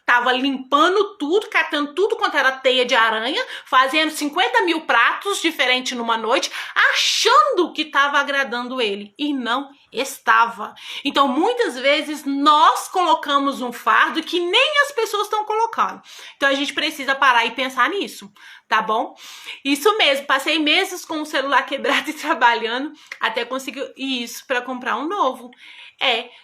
tava limpando tudo, catando tudo quanto era teia de aranha, fazendo 50 mil pratos diferentes numa noite, achando que tava agradando ele. E não estava. Então, muitas vezes, nós colocamos um fardo que nem as pessoas estão colocando. Então, a gente precisa parar e pensar nisso, tá bom? Isso mesmo, passei meses com o celular quebrado e trabalhando até conseguir isso para comprar um novo.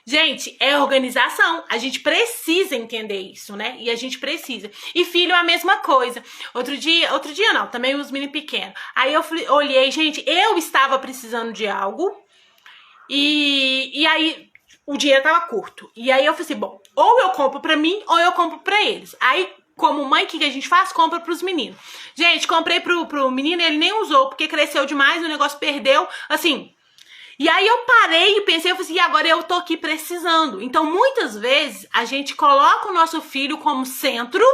Gente, é organização. A gente precisa entender isso, né? E a gente precisa. E filho é a mesma coisa. Outro dia não, também os meninos pequenos. Aí eu olhei, gente, eu estava precisando de algo. E aí o dinheiro tava curto. E aí eu falei assim, bom, ou eu compro pra mim ou eu compro pra eles. Aí, como mãe, o que a gente faz? Compra pros meninos. Gente, comprei pro menino, ele nem usou, porque cresceu demais, o negócio perdeu, assim. E aí eu parei e pensei, eu falei assim, e agora eu tô aqui precisando. Então, muitas vezes, a gente coloca o nosso filho como centro,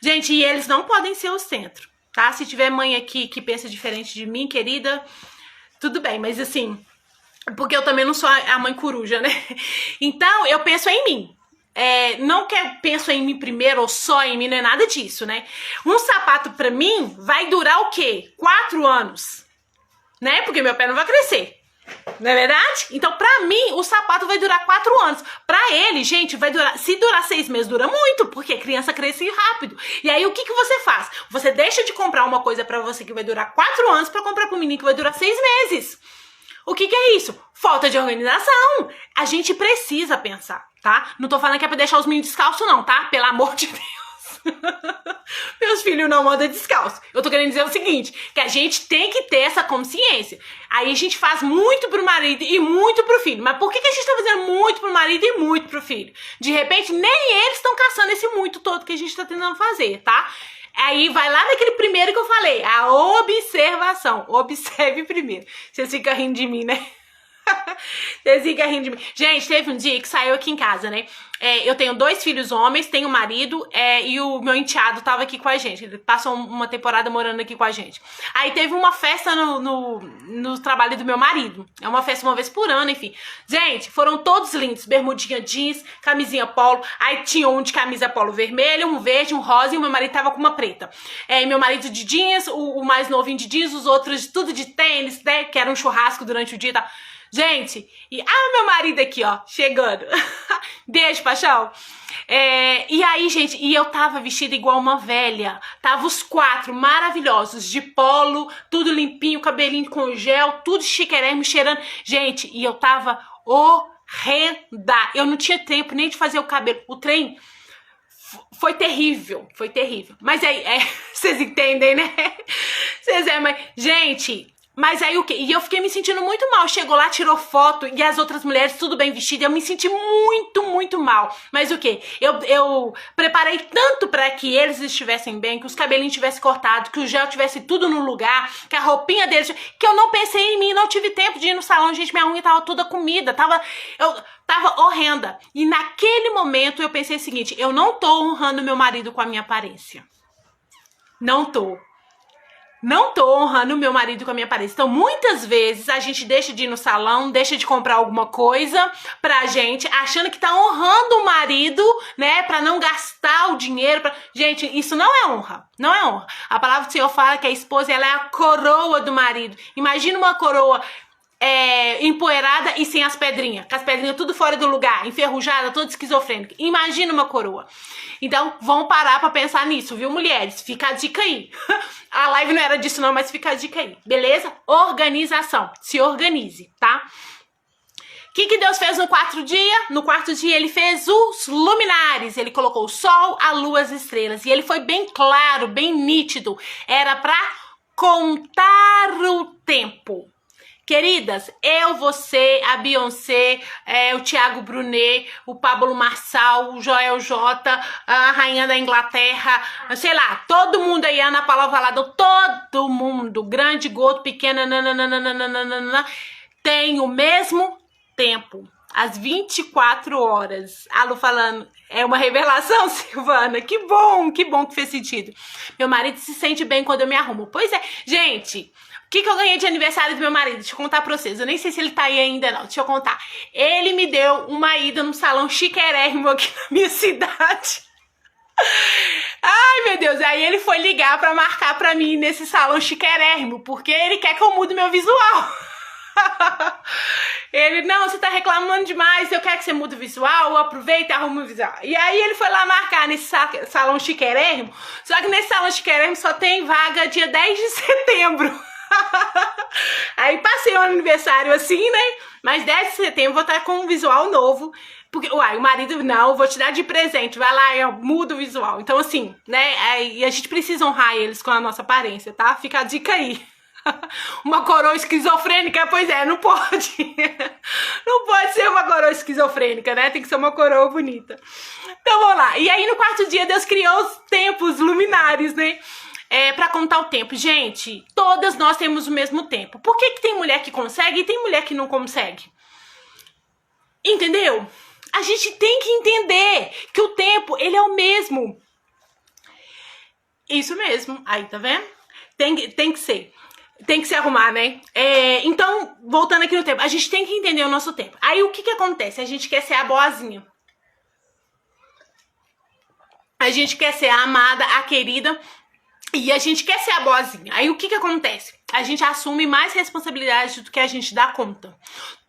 gente, e eles não podem ser o centro, tá? Se tiver mãe aqui que pensa diferente de mim, querida, tudo bem, mas assim... Porque eu também não sou a mãe coruja, né? Então, eu penso em mim. Não que eu penso em mim primeiro ou só em mim, não é nada disso, né? Um sapato pra mim vai durar o quê? 4 anos. Né? Porque meu pé não vai crescer. Não é verdade? Então, pra mim, o sapato vai durar 4 anos. Pra ele, gente, vai durar... Se durar 6 meses, dura muito. Porque a criança cresce rápido. E aí, o que você faz? Você deixa de comprar uma coisa pra você que vai durar 4 anos pra comprar pro menino que vai durar 6 meses. O que é isso? Falta de organização. A gente precisa pensar, tá? Não tô falando que é pra deixar os meninos descalços, não, tá? Pelo amor de Deus. Meus filhos não andam descalços. Eu tô querendo dizer o seguinte, que a gente tem que ter essa consciência. Aí a gente faz muito pro marido e muito pro filho. Mas por que a gente tá fazendo muito pro marido e muito pro filho? De repente, nem eles estão caçando esse muito todo que a gente tá tentando fazer, tá? Aí vai lá naquele primeiro que eu falei, a observação. Observe primeiro. Vocês ficam rindo de mim, né? Vocês ficam rindo de mim. Gente, teve um dia que saiu aqui em casa, né? Eu tenho 2 filhos homens, tenho um marido e o meu enteado tava aqui com a gente. Ele passou uma temporada morando aqui com a gente. Aí teve uma festa no trabalho do meu marido. É uma festa uma vez por ano, enfim. Gente, foram todos lindos. Bermudinha jeans, camisinha polo. Aí tinha um de camisa polo vermelha, um verde, um rosa e o meu marido tava com uma preta. E meu marido de jeans, o mais novinho de jeans, os outros tudo de tênis, né? Que era um churrasco durante o dia e tal. Gente, meu marido aqui, ó, chegando. Beijo, paixão. E aí, gente, eu tava vestida igual uma velha. Tava os 4 maravilhosos, de polo, tudo limpinho, cabelinho com gel, tudo chiquérrimo, cheirando. Gente, e eu tava horrenda. Eu não tinha tempo nem de fazer o cabelo. O trem foi terrível, foi terrível. Mas aí, vocês entendem, né? Mas, gente... Mas aí o quê? E eu fiquei me sentindo muito mal. Chegou lá, tirou foto e as outras mulheres tudo bem vestidas. Eu me senti muito, muito mal. Mas o quê? Eu preparei tanto pra que eles estivessem bem, que os cabelinhos tivessem cortado, que o gel tivesse tudo no lugar, que a roupinha deles... Que eu não pensei em mim, não tive tempo de ir no salão. Gente, minha unha tava toda comida, eu tava horrenda. E naquele momento eu pensei o seguinte, eu não tô honrando meu marido com a minha aparência. Não tô honrando o meu marido com a minha aparência. Então, muitas vezes, a gente deixa de ir no salão, deixa de comprar alguma coisa pra gente, achando que tá honrando o marido, né? Pra não gastar o dinheiro. Gente, isso não é honra. Não é honra. A palavra do Senhor fala que a esposa, ela é a coroa do marido. Imagina uma coroa empoeirada e sem as pedrinhas. Com as pedrinhas tudo fora do lugar, enferrujada, toda esquizofrênica. Imagina uma coroa. Então, vamos parar pra pensar nisso, viu, mulheres? Fica a dica aí. A live não era disso não, mas fica a dica aí, beleza? Organização. Se organize, tá? O que Deus fez no 4º dia? No 4º dia ele fez os luminares. Ele colocou o sol, a lua, as estrelas. E ele foi bem claro, bem nítido. Era pra contar o tempo. Queridas, eu, você, a Beyoncé, o Thiago Brunet, o Pablo Marçal, o Joel J, a rainha da Inglaterra, sei lá, todo mundo aí, Ana Paula Valadão, todo mundo, grande, gordo, pequena, nananana, tem o mesmo tempo, às 24 horas. A Lu falando, é uma revelação, Silvana, que bom que fez sentido. Meu marido se sente bem quando eu me arrumo. Pois é, gente... O que eu ganhei de aniversário do meu marido? Deixa eu contar pra vocês. Eu nem sei se ele tá aí ainda, não. Deixa eu contar. Ele me deu uma ida num salão chiquérrimo aqui na minha cidade. Ai, meu Deus. Aí ele foi ligar pra marcar pra mim nesse salão chiquérrimo, porque ele quer que eu mude meu visual. Ele, não, você tá reclamando demais, eu quero que você mude o visual, aproveita e arruma o visual. E aí ele foi lá marcar nesse salão chiquérrimo, só que nesse salão chiquérrimo só tem vaga dia 10 de setembro. Aí passei o aniversário assim, né? Mas 10 de setembro vou estar com um visual novo. Porque, o marido, não, vou te dar de presente. Vai lá, eu mudo o visual. Então, assim, né? Aí a gente precisa honrar eles com a nossa aparência, tá? Fica a dica aí. Uma coroa esquizofrênica, pois é, não pode. Não pode ser uma coroa esquizofrênica, né? Tem que ser uma coroa bonita. Então, vamos lá. E aí, no 4º dia, Deus criou os tempos luminares, né? Pra contar o tempo. Gente, todas nós temos o mesmo tempo. Por que tem mulher que consegue e tem mulher que não consegue? Entendeu? A gente tem que entender que o tempo, ele é o mesmo. Isso mesmo. Aí, tá vendo? Tem que ser. Tem que se arrumar, né? Então, voltando aqui no tempo, a gente tem que entender o nosso tempo. Aí, o que acontece? A gente quer ser a boazinha. A gente quer ser a amada, a querida... E a gente quer ser a boazinha. Aí o que acontece? A gente assume mais responsabilidade do que a gente dá conta.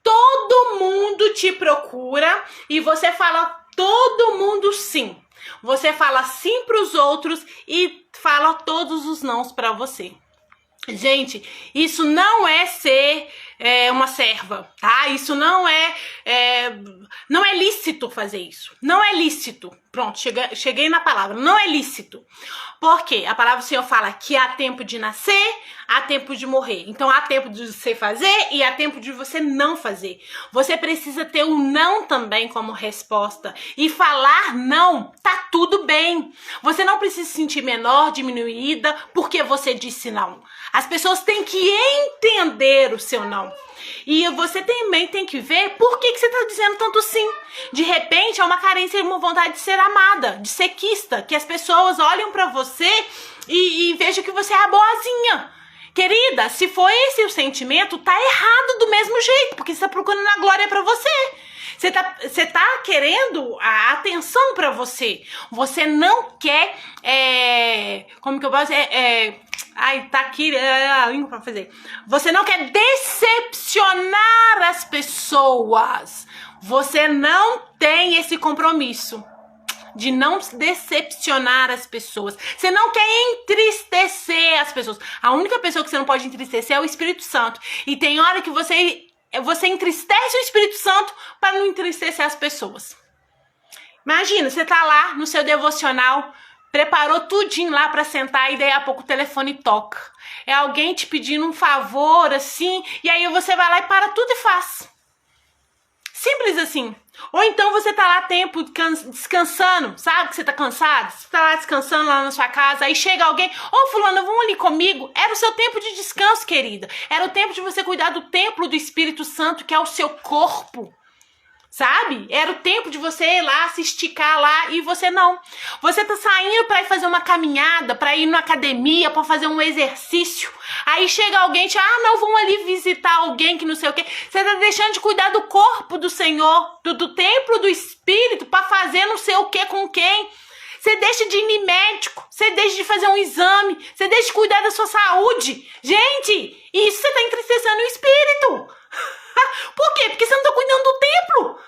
Todo mundo te procura e você fala todo mundo sim. Você fala sim pros outros e fala todos os nãos pra você. Gente, isso não é ser uma serva, tá? Isso não é lícito fazer isso. Não é lícito. Pronto, cheguei na palavra. Não é lícito. Por quê? A palavra do Senhor fala que há tempo de nascer, há tempo de morrer. Então, há tempo de você fazer e há tempo de você não fazer. Você precisa ter um não também como resposta. E falar não, tá tudo bem. Você não precisa se sentir menor, diminuída, porque você disse não. As pessoas têm que entender o seu não. não. E você também tem que ver por que você tá dizendo tanto sim. De repente é uma carência e uma vontade de ser amada, de ser quista, que as pessoas olham pra você e vejam que você é a boazinha. Querida, se for esse o sentimento, tá errado do mesmo jeito, porque você tá procurando a glória pra você. Você tá querendo a atenção pra você. Você não quer, como que eu posso dizer? Ai, tá aqui a língua pra fazer. Você não quer decepcionar as pessoas. Você não tem esse compromisso de não decepcionar as pessoas. Você não quer entristecer as pessoas. A única pessoa que você não pode entristecer é o Espírito Santo. E tem hora que você entristece o Espírito Santo para não entristecer as pessoas. Imagina, você tá lá no seu devocional, preparou tudinho lá pra sentar e daí a pouco o telefone toca. É alguém te pedindo um favor, assim, e aí você vai lá e para tudo e faz. Simples assim. Ou então você tá lá tempo descansando, sabe que você tá cansado? Você tá lá descansando lá na sua casa, aí chega alguém, ô fulano, vamos ali comigo. Era o seu tempo de descanso, querida. Era o tempo de você cuidar do templo do Espírito Santo, que é o seu corpo. Sabe? Era o tempo de você ir lá, se esticar lá e você não. Você tá saindo pra ir fazer uma caminhada, pra ir na academia, pra fazer um exercício. Aí chega alguém e não, vamos ali visitar alguém que não sei o quê. Você tá deixando de cuidar do corpo do Senhor, do templo do Espírito, pra fazer não sei o quê com quem. Você deixa de ir no médico, você deixa de fazer um exame, você deixa de cuidar da sua saúde. Gente, isso você tá entristecendo o Espírito. Por quê? Porque você não tá cuidando do templo.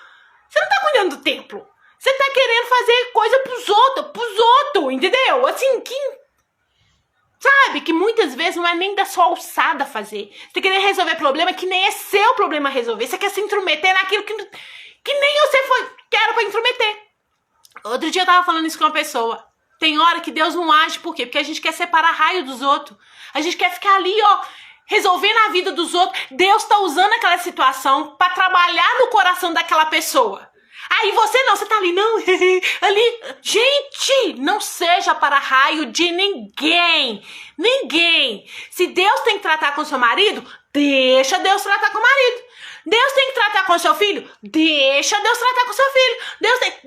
Você não tá cuidando do templo. Você tá querendo fazer coisa pros outros, entendeu? Assim, sabe, que muitas vezes não é nem da sua alçada fazer. Você tá querendo resolver problema que nem é seu problema resolver. Você quer se intrometer naquilo que nem você era pra intrometer. Outro dia eu tava falando isso com uma pessoa. Tem hora que Deus não age, por quê? Porque a gente quer separar raio dos outros. A gente quer ficar ali, resolvendo a vida dos outros. Deus tá usando aquela situação pra trabalhar no coração daquela pessoa. Aí você tá ali, não, ali. Gente, não seja para raio de ninguém. Ninguém. Se Deus tem que tratar com seu marido, deixa Deus tratar com o marido. Deus tem que tratar com seu filho, deixa Deus tratar com seu filho.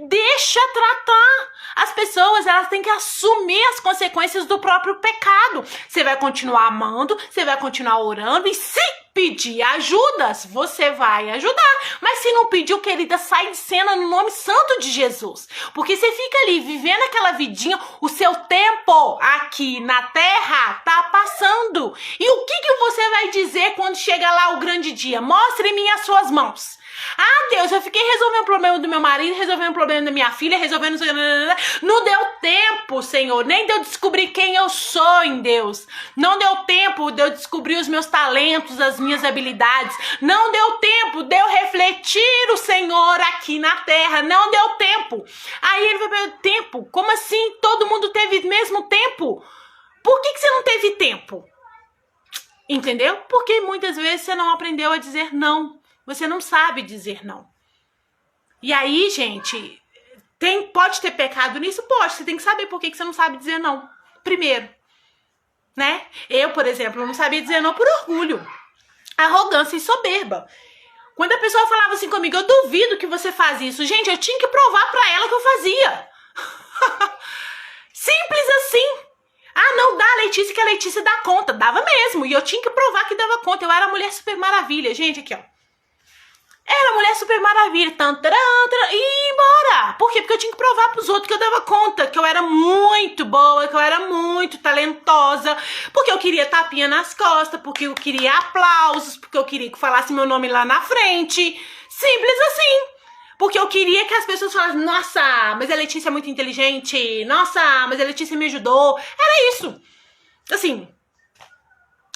Deixa tratar. As pessoas, elas têm que assumir as consequências do próprio pecado. Você vai continuar amando, você vai continuar orando e se pedir ajudas, você vai ajudar. Mas se não pediu, querida, sai de cena no nome santo de Jesus. Porque você fica ali vivendo aquela vidinha, o seu tempo aqui na terra tá passando. E o que você vai dizer quando chega lá o grande dia? Mostre-me as suas mãos. Ah, Deus, eu fiquei resolvendo o problema do meu marido, resolvendo o problema da minha filha, resolvendo... Não deu tempo, Senhor, nem de eu descobrir quem eu sou em Deus. Não deu tempo de eu descobrir os meus talentos, as minhas habilidades. Não deu tempo de eu refletir o Senhor aqui na terra. Não deu tempo. Aí ele vai perguntar, tempo? Como assim? Todo mundo teve mesmo tempo? Por que você não teve tempo? Entendeu? Porque muitas vezes você não aprendeu a dizer não. Você não sabe dizer não. E aí, gente, pode ter pecado nisso? Pode. Você tem que saber por que você não sabe dizer não. Primeiro, né? Eu, por exemplo, não sabia dizer não por orgulho, arrogância e soberba. Quando a pessoa falava assim comigo, eu duvido que você faz isso. Gente, eu tinha que provar pra ela que eu fazia. Simples assim. Ah, não, dá a Letícia que a Letícia dá conta. Dava mesmo. E eu tinha que provar que dava conta. Eu era a Mulher Super Maravilha. Gente, aqui, ó. Era a Mulher Super Maravilha, e ia embora. Por quê? Porque eu tinha que provar pros outros que eu dava conta, que eu era muito boa, que eu era muito talentosa, porque eu queria tapinha nas costas, porque eu queria aplausos, porque eu queria que falasse meu nome lá na frente. Simples assim. Porque eu queria que as pessoas falassem, nossa, mas a Letícia é muito inteligente, nossa, mas a Letícia me ajudou. Era isso. Assim,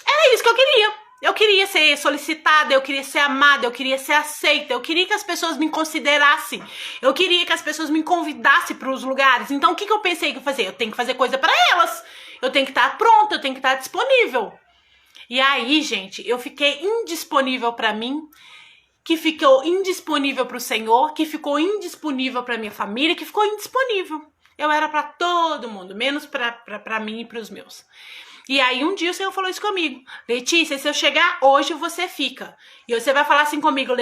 era isso que eu queria. Eu queria ser solicitada, eu queria ser amada, eu queria ser aceita, eu queria que as pessoas me considerassem, eu queria que as pessoas me convidassem para os lugares. Então o que eu pensei que eu fazer? Eu tenho que fazer coisa para elas, eu tenho que estar pronta, eu tenho que estar disponível. E aí, gente, eu fiquei indisponível para mim, que ficou indisponível para o Senhor, que ficou indisponível para minha família, que ficou indisponível. Eu era para todo mundo, menos para mim e para os meus. E aí um dia o Senhor falou isso comigo. Letícia, se eu chegar hoje, você fica. E você vai falar assim comigo,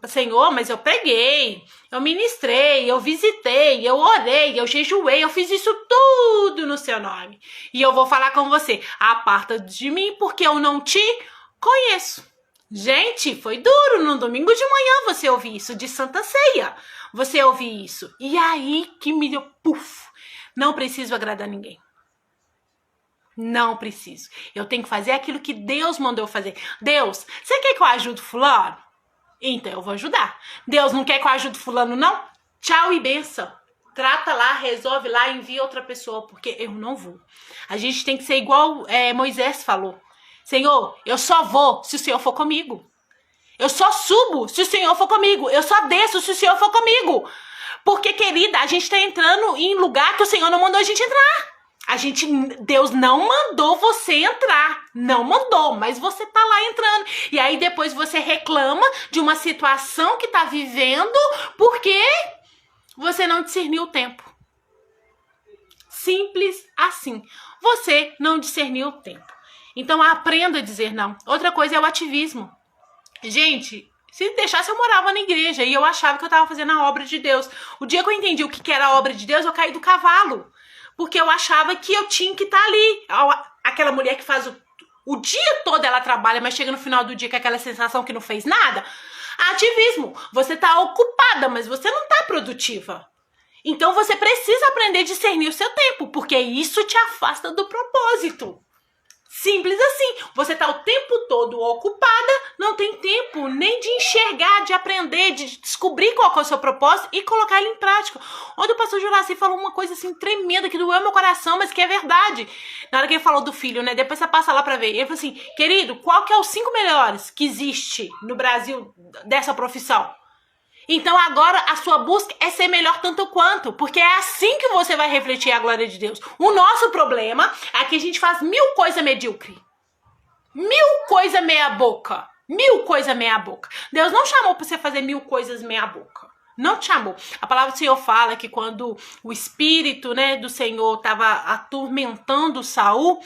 Senhor, mas eu preguei, eu ministrei, eu visitei, eu orei, eu jejuei, eu fiz isso tudo no seu nome. E eu vou falar com você, aparta de mim porque eu não te conheço. Gente, foi duro no domingo de manhã você ouvir isso, de Santa Ceia. Você ouvir isso. E aí que me deu puf. Não preciso agradar ninguém. Não preciso. Eu tenho que fazer aquilo que Deus mandou fazer. Deus, você quer que eu ajude fulano? Então eu vou ajudar. Deus não quer que eu ajude fulano, não? Tchau e benção. Trata lá, resolve lá, envia outra pessoa, porque eu não vou. A gente tem que ser igual Moisés falou. Senhor, eu só vou se o Senhor for comigo. Eu só subo se o Senhor for comigo. Eu só desço se o Senhor for comigo. Porque, querida, a gente tá entrando em lugar que o Senhor não mandou a gente entrar. Deus não mandou você entrar, não mandou, mas você tá lá entrando. E aí depois você reclama de uma situação que tá vivendo porque você não discerniu o tempo. Simples assim. Você não discerniu o tempo. Então aprenda a dizer não. Outra coisa é o ativismo. Gente, se deixasse eu morava na igreja e eu achava que eu tava fazendo a obra de Deus. O dia que eu entendi o que era a obra de Deus, eu caí do cavalo. Porque eu achava que eu tinha que estar ali. Aquela mulher que faz o dia todo ela trabalha, mas chega no final do dia com aquela sensação que não fez nada. Ativismo. Você tá ocupada, mas você não tá produtiva. Então você precisa aprender a discernir o seu tempo, porque isso te afasta do propósito. Simples assim. Você tá o tempo todo ocupada, não tem tempo nem de enxergar, de aprender, de descobrir qual é o seu propósito e colocar ele em prática. Ontem o pastor Juraci falou uma coisa assim tremenda que doeu meu coração, mas que é verdade. Na hora que ele falou do filho, né? Depois você passa lá pra ver. Ele falou assim, querido, qual que é os 5 melhores que existe no Brasil dessa profissão? Então agora a sua busca é ser melhor tanto quanto, porque é assim que você vai refletir a glória de Deus. O nosso problema é que a gente faz 1000 coisas medíocres. 1000 coisas meia boca. 1000 coisas meia boca. Deus não chamou pra você fazer 1000 coisas meia boca. Não te chamou. A palavra do Senhor fala que quando o espírito, né, do Senhor estava atormentando Saul,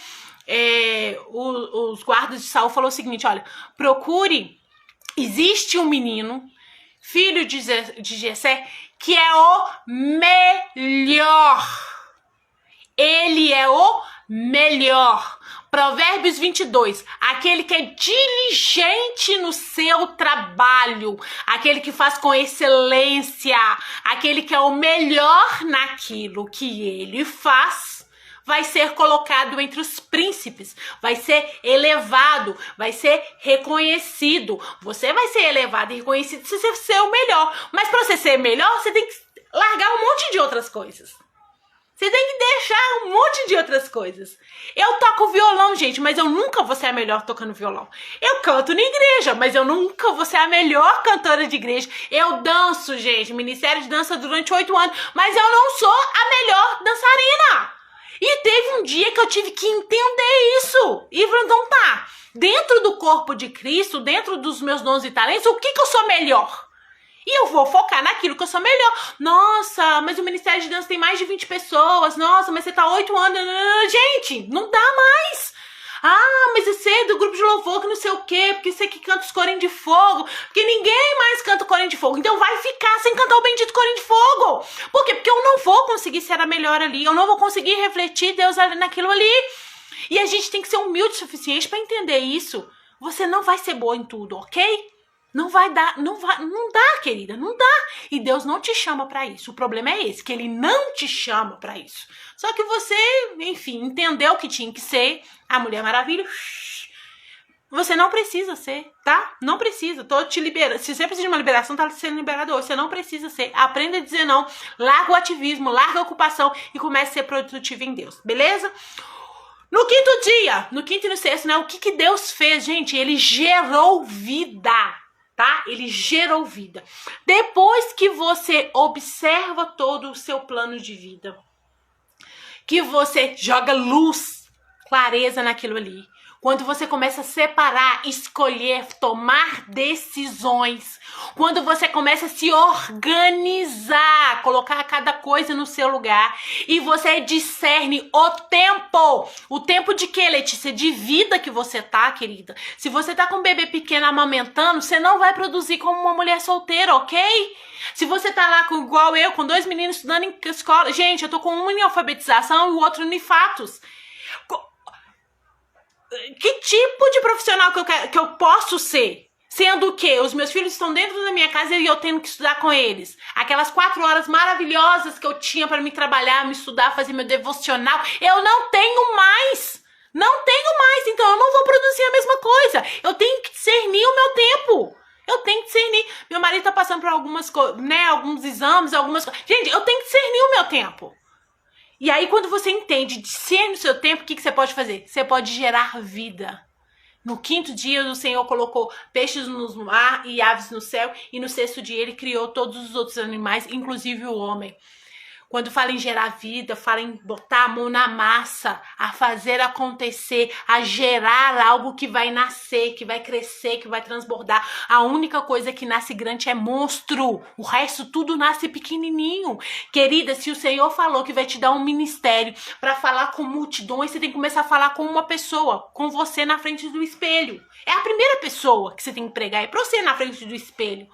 os guardas de Saul falou o seguinte, olha, procure, existe um menino, filho de Jessé, que é o melhor. Ele é o melhor. Provérbios 22. Aquele que é diligente no seu trabalho. Aquele que faz com excelência. Aquele que é o melhor naquilo que ele faz. Vai ser colocado entre os príncipes, vai ser elevado, vai ser reconhecido. Você vai ser elevado e reconhecido se você ser o melhor. Mas para você ser melhor, você tem que largar um monte de outras coisas. Você tem que deixar um monte de outras coisas. Eu toco violão, gente, mas eu nunca vou ser a melhor tocando violão. Eu canto na igreja, mas eu nunca vou ser a melhor cantora de igreja. Eu danço, gente, ministério de dança durante 8 anos, mas eu não sou a melhor dançarina. E teve um dia que eu tive que entender isso. E então tá, dentro do corpo de Cristo, dentro dos meus dons e talentos, o que eu sou melhor? E eu vou focar naquilo que eu sou melhor. Nossa, mas o Ministério de Dança tem mais de 20 pessoas. Nossa, mas você tá 8 anos. Gente, não dá mais. Ah, mas você é do grupo de louvor que não sei o quê, porque você que canta os corinhos de fogo, porque ninguém mais canta o corinho de fogo. Então vai ficar sem cantar o bendito corinho de fogo. Por quê? Porque eu não vou conseguir ser a melhor ali, eu não vou conseguir refletir Deus ali naquilo ali. E a gente tem que ser humilde o suficiente para entender isso. Você não vai ser boa em tudo, ok? Não vai dar, não dá, querida, não dá. E Deus não te chama pra isso. O problema é esse, que Ele não te chama pra isso. Só que você, enfim, entendeu que tinha que ser a Mulher Maravilha. Você não precisa ser, tá? Não precisa, tô te liberando. Se você precisa de uma liberação, tá sendo liberado hoje. Você não precisa ser. Aprenda a dizer não. Larga o ativismo, larga a ocupação e comece a ser produtivo em Deus, beleza? No quinto dia, no quinto e no sexto, né? O que Deus fez, gente? Ele gerou vida. Tá? Ele gerou vida. Depois que você observa todo o seu plano de vida, que você joga luz, clareza naquilo ali, Quando você começa a separar, escolher, tomar decisões. Quando você começa a se organizar, colocar cada coisa no seu lugar. E você discerne o tempo. O tempo de quê, Letícia? De vida que você tá, querida. Se você tá com um bebê pequeno amamentando, você não vai produzir como uma mulher solteira, ok? Se você tá lá igual eu, com 2 meninos estudando em escola. Gente, eu tô com um em alfabetização e o outro em fatos. Que tipo de profissional que eu posso ser? Sendo que os meus filhos estão dentro da minha casa e eu tenho que estudar com eles. Aquelas 4 horas maravilhosas que eu tinha para me trabalhar, me estudar, fazer meu devocional, eu não tenho mais. Não tenho mais, então eu não vou produzir a mesma coisa. Eu tenho que discernir o meu tempo. Eu tenho que discernir. Meu marido tá passando por algumas coisas, né? Alguns exames, algumas coisas. Gente, eu tenho que discernir o meu tempo. E aí, quando você entende, discerne o seu tempo, o que você pode fazer? Você pode gerar vida. No 5º dia, o Senhor colocou peixes no mar e aves no céu. E no 6º dia, Ele criou todos os outros animais, inclusive o homem. Quando fala em gerar vida, fala em botar a mão na massa, a fazer acontecer, a gerar algo que vai nascer, que vai crescer, que vai transbordar. A única coisa que nasce grande é monstro. O resto tudo nasce pequenininho. Querida, se o Senhor falou que vai te dar um ministério para falar com multidões, você tem que começar a falar com uma pessoa, com você na frente do espelho. É a primeira pessoa que você tem que pregar, é pra você na frente do espelho.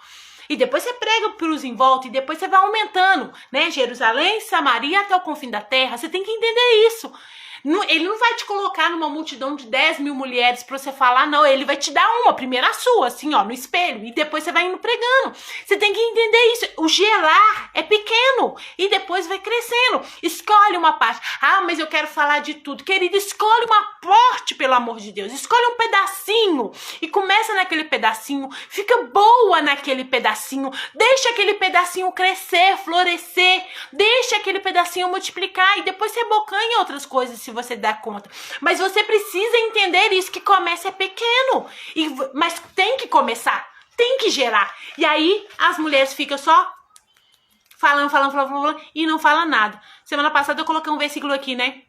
E depois você prega pros em volta e depois você vai aumentando, né? Jerusalém, Samaria até o confim da terra. Você tem que entender isso. Ele não vai te colocar numa multidão de 10 mil mulheres pra você falar, não. Ele vai te dar uma, primeiro a sua, assim, ó, no espelho. E depois você vai indo pregando. Você tem que entender isso. O gerar é pequeno e depois vai crescendo. Escolhe uma parte. Ah, mas eu quero falar de tudo. Querida, escolhe uma parte, pelo amor de Deus. Escolhe um pedacinho e começa naquele pedacinho. Fica boa naquele pedacinho. Deixa aquele pedacinho crescer, florescer. Deixa aquele pedacinho multiplicar e depois você bocanha outras coisas, se você dá conta. Mas você precisa entender isso, que começa é pequeno. Mas tem que começar, tem que gerar. E aí as mulheres ficam só falando e não falam nada. Semana passada eu coloquei um versículo aqui, né?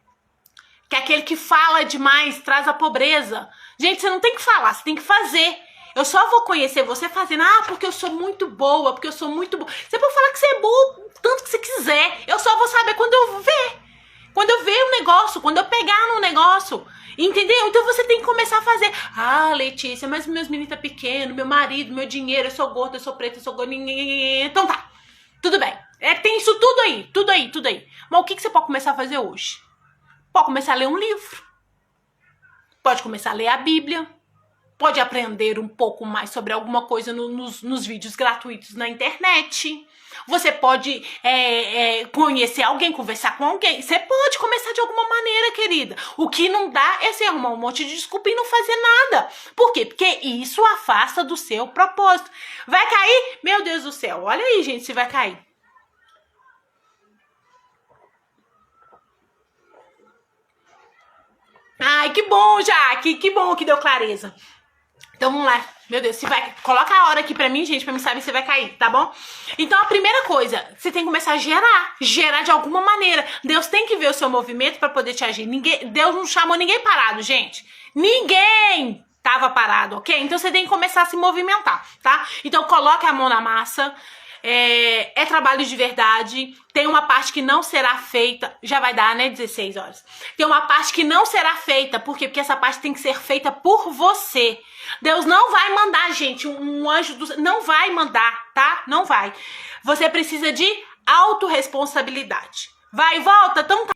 Que é aquele que fala demais traz a pobreza. Gente, você não tem que falar, você tem que fazer. Eu só vou conhecer você fazendo, porque eu sou muito boa, porque eu sou muito boa. Você pode falar que você é boa tanto que você quiser. Eu só vou saber quando eu ver. Quando eu ver um negócio, quando eu pegar no negócio, entendeu? Então você tem que começar a fazer. Ah, Letícia, mas meus meninos tá pequeno, meu marido, meu dinheiro, eu sou gorda, eu sou preta, eu sou gorda. Então tá, tudo bem. Tem isso tudo aí. Mas o que você pode começar a fazer hoje? Pode começar a ler um livro. Pode começar a ler a Bíblia. Pode aprender um pouco mais sobre alguma coisa nos vídeos gratuitos na internet. Você pode conhecer alguém, conversar com alguém. Você pode começar de alguma maneira, querida. O que não dá é você arrumar um monte de desculpa e não fazer nada. Por quê? Porque isso afasta do seu propósito. Vai cair? Meu Deus do céu. Olha aí, gente, se vai cair. Ai, que bom, Jaque. Que bom que deu clareza. Então vamos lá, meu Deus, se vai, coloca a hora aqui pra mim, gente, pra mim saber se vai cair, tá bom? Então a primeira coisa, você tem que começar a gerar de alguma maneira. Deus tem que ver o seu movimento pra poder te agir. Deus não chamou ninguém parado, gente. Ninguém tava parado, ok? Então você tem que começar a se movimentar, tá? Então coloque a mão na massa. É trabalho de verdade. Tem uma parte que não será feita. Já vai dar, né? 16 horas. Tem uma parte que não será feita. Por quê? Porque essa parte tem que ser feita por você. Deus não vai mandar, gente, um anjo do... Não vai mandar, tá? Não vai. Você precisa de autorresponsabilidade. Vai e volta, então tá.